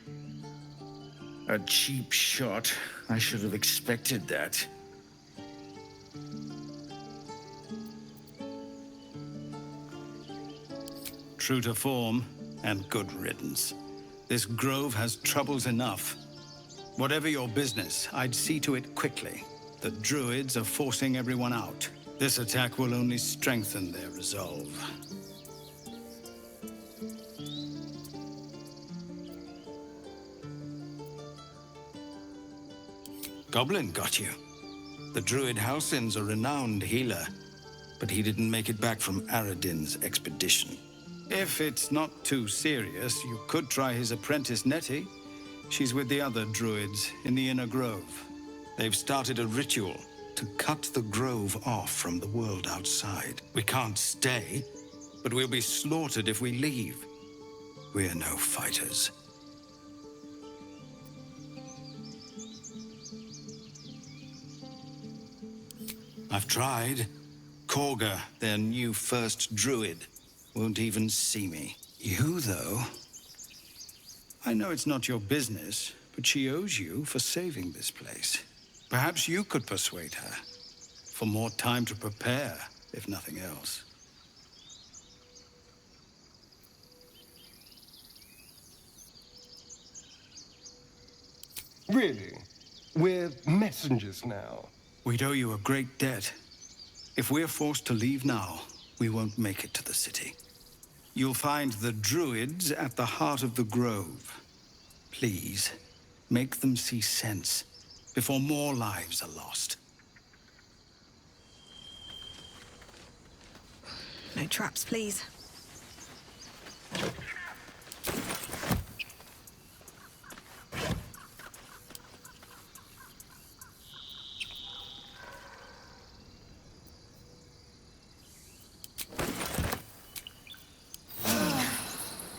A cheap shot. I should have expected that. True to form, and good riddance. This grove has troubles enough. Whatever your business, I'd see to it quickly. The druids are forcing everyone out. This attack will only strengthen their resolve. Goblin got you. The druid Halsin's a renowned healer, but he didn't make it back from Aradin's expedition. If it's not too serious, you could try his apprentice Nettie. She's with the other druids in the inner grove. They've started a ritual to cut the grove off from the world outside. We can't stay, but we'll be slaughtered if we leave. We're no fighters. I've tried. Korga, their new first druid, won't even see me. You, though... I know it's not your business, but she owes you for saving this place. Perhaps you could persuade her. For more time to prepare, if nothing else. Really? We're messengers now. We'd owe you a great debt. If we're forced to leave now, we won't make it to the city. You'll find the druids at the heart of the grove. Please, make them see sense before more lives are lost. No traps, please.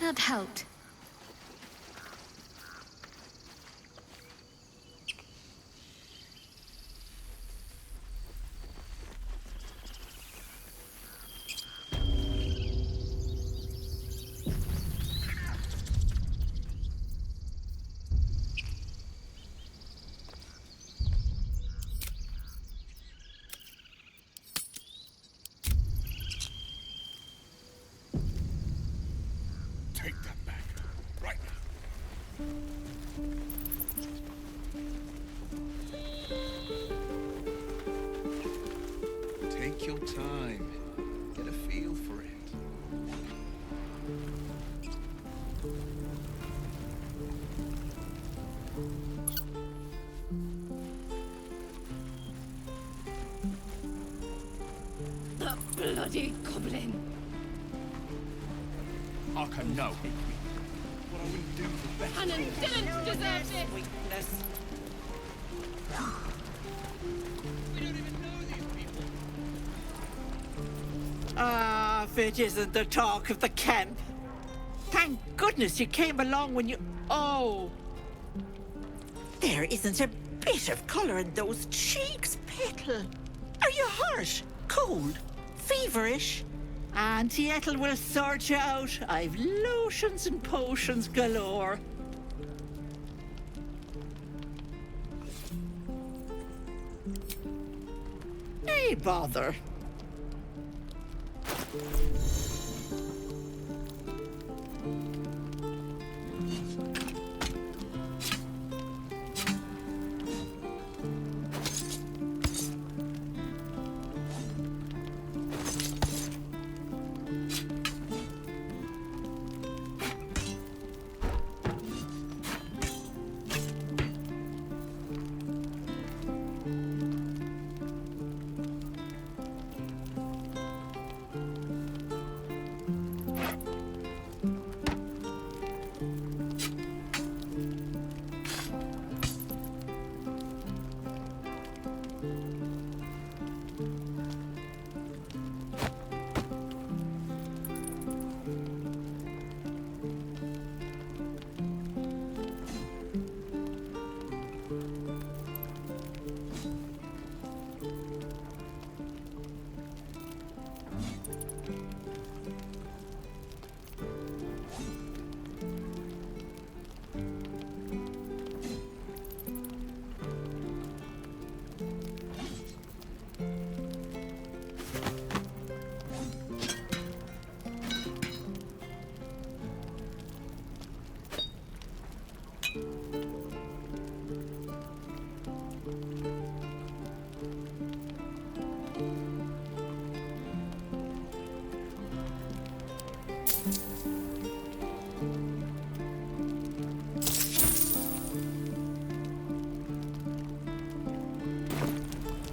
That helped. Take that back. Right now. Take your time. Get a feel for it. The bloody goblin. Arca, no. What I wouldn't do for better. Hannon didn't deserve it. Ah, if it isn't the talk of the camp. Thank goodness you came along when you... Oh! There isn't a bit of colour in those cheeks, Petal. Are you hurt? Cold? Feverish? Auntie Ethel will sort you out. I've lotions and potions galore. Nay, bother.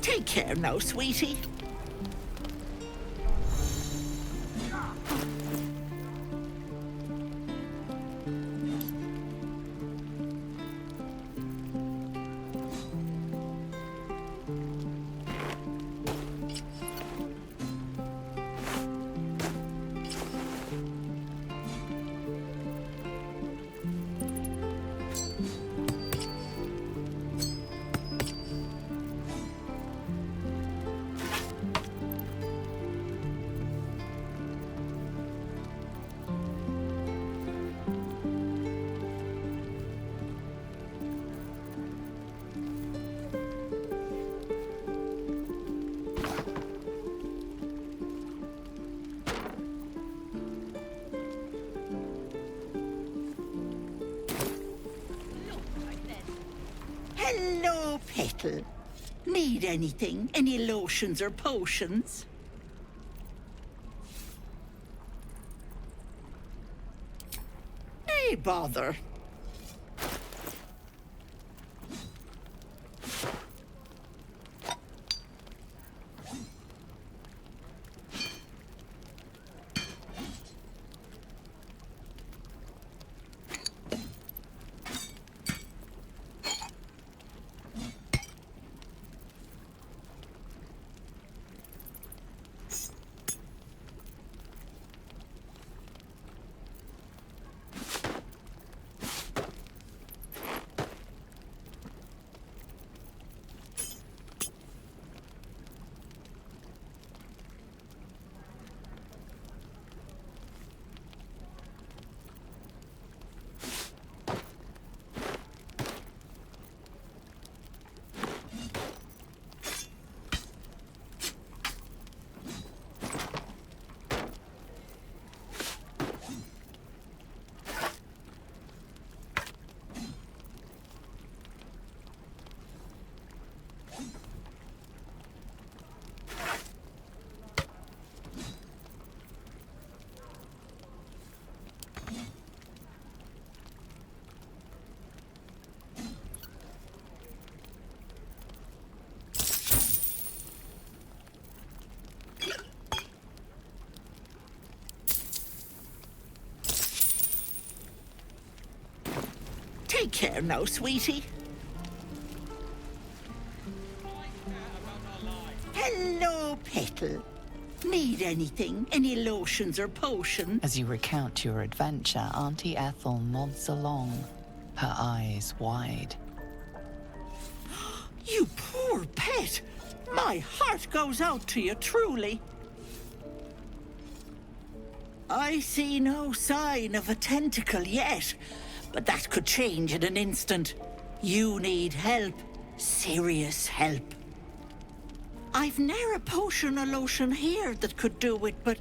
Take care now, sweetie. Hello, Petal. Need anything? Any lotions or potions? Hey, bother. Take care now, sweetie. Hello, Petal. Need anything? Any lotions or potions? As you recount your adventure, Auntie Ethel nods along, her eyes wide. You poor pet. My heart goes out to you, truly. I see no sign of a tentacle yet, but that could change in an instant. You need help. Serious help. I've ne'er a potion or lotion here that could do it, but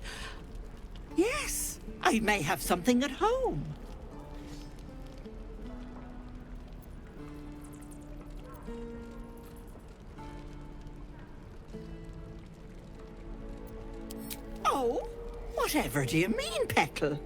yes, I may have something at home. Oh, whatever do you mean, Petal?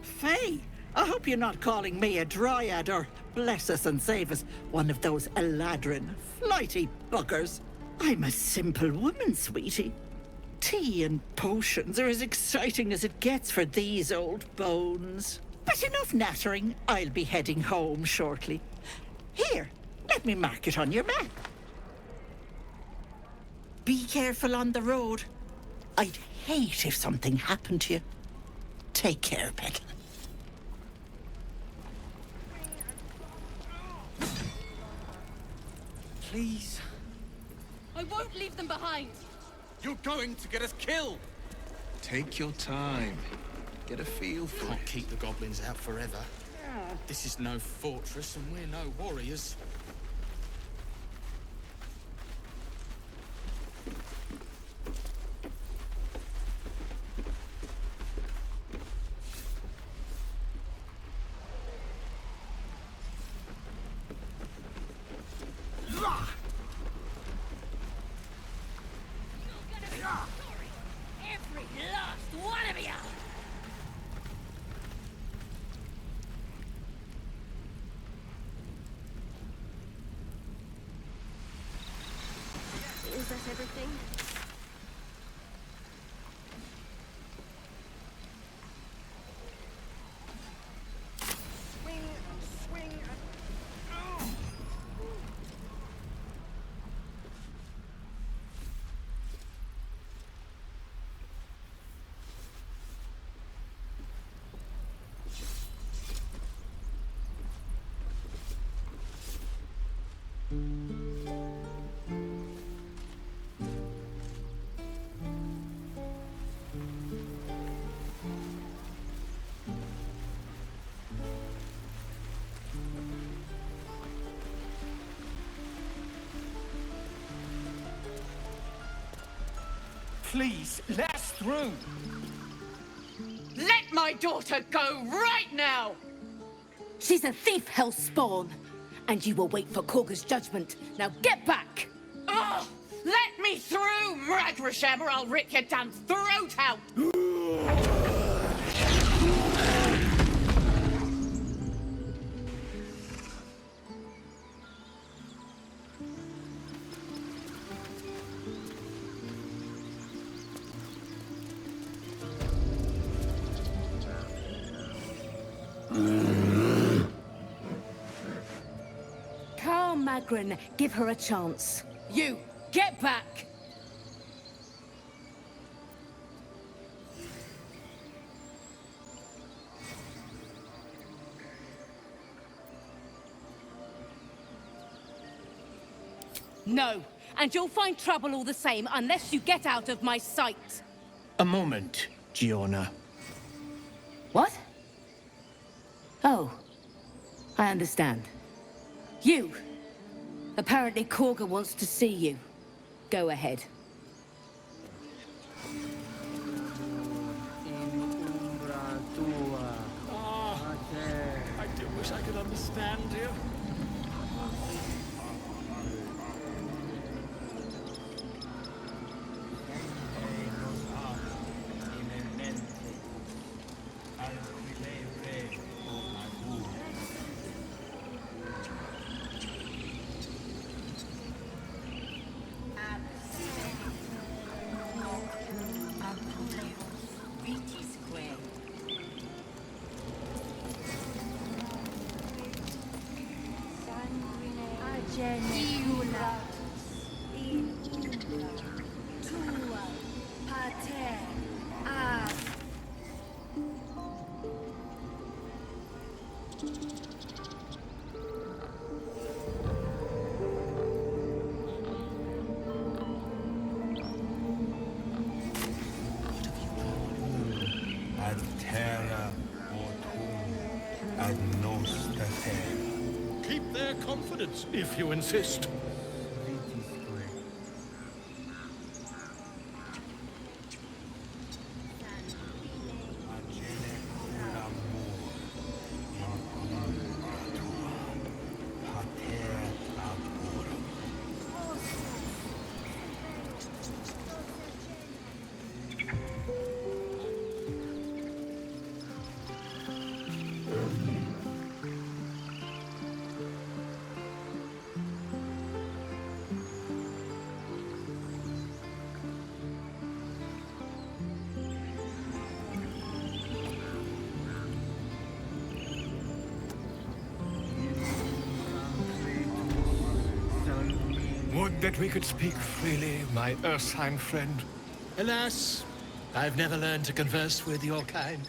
Faye, I hope you're not calling me a dryad or, bless us and save us, one of those Eladrin, flighty buggers. I'm a simple woman, sweetie. Tea and potions are as exciting as it gets for these old bones. But enough nattering. I'll be heading home shortly. Here, let me mark it on your map. Be careful on the road. I'd hate if something happened to you. Take care, Petal. Please. I won't leave them behind. You're going to get us killed. Take your time. Get a feel for Can't it. keep the goblins out forever. This is no fortress, and we're no warriors. Every last one of you! Is that everything? Swing, swing, oh! Please, let us through. Let my daughter go right now! She's a thief, hellspawn. And you will wait for Korga's judgment. Now get back! Oh, let me through, Mragrasham, or I'll rip your damn throat out! Carl Magrin, give her a chance. You, get back! No, and you'll find trouble all the same unless you get out of my sight. A moment, Giona. What? Oh, I understand. You! Apparently Korga wants to see you. Go ahead. I do wish I could understand you. Keep their confidence, if you insist. Would that we could speak freely, my Ursine friend. Alas, I've never learned to converse with your kind.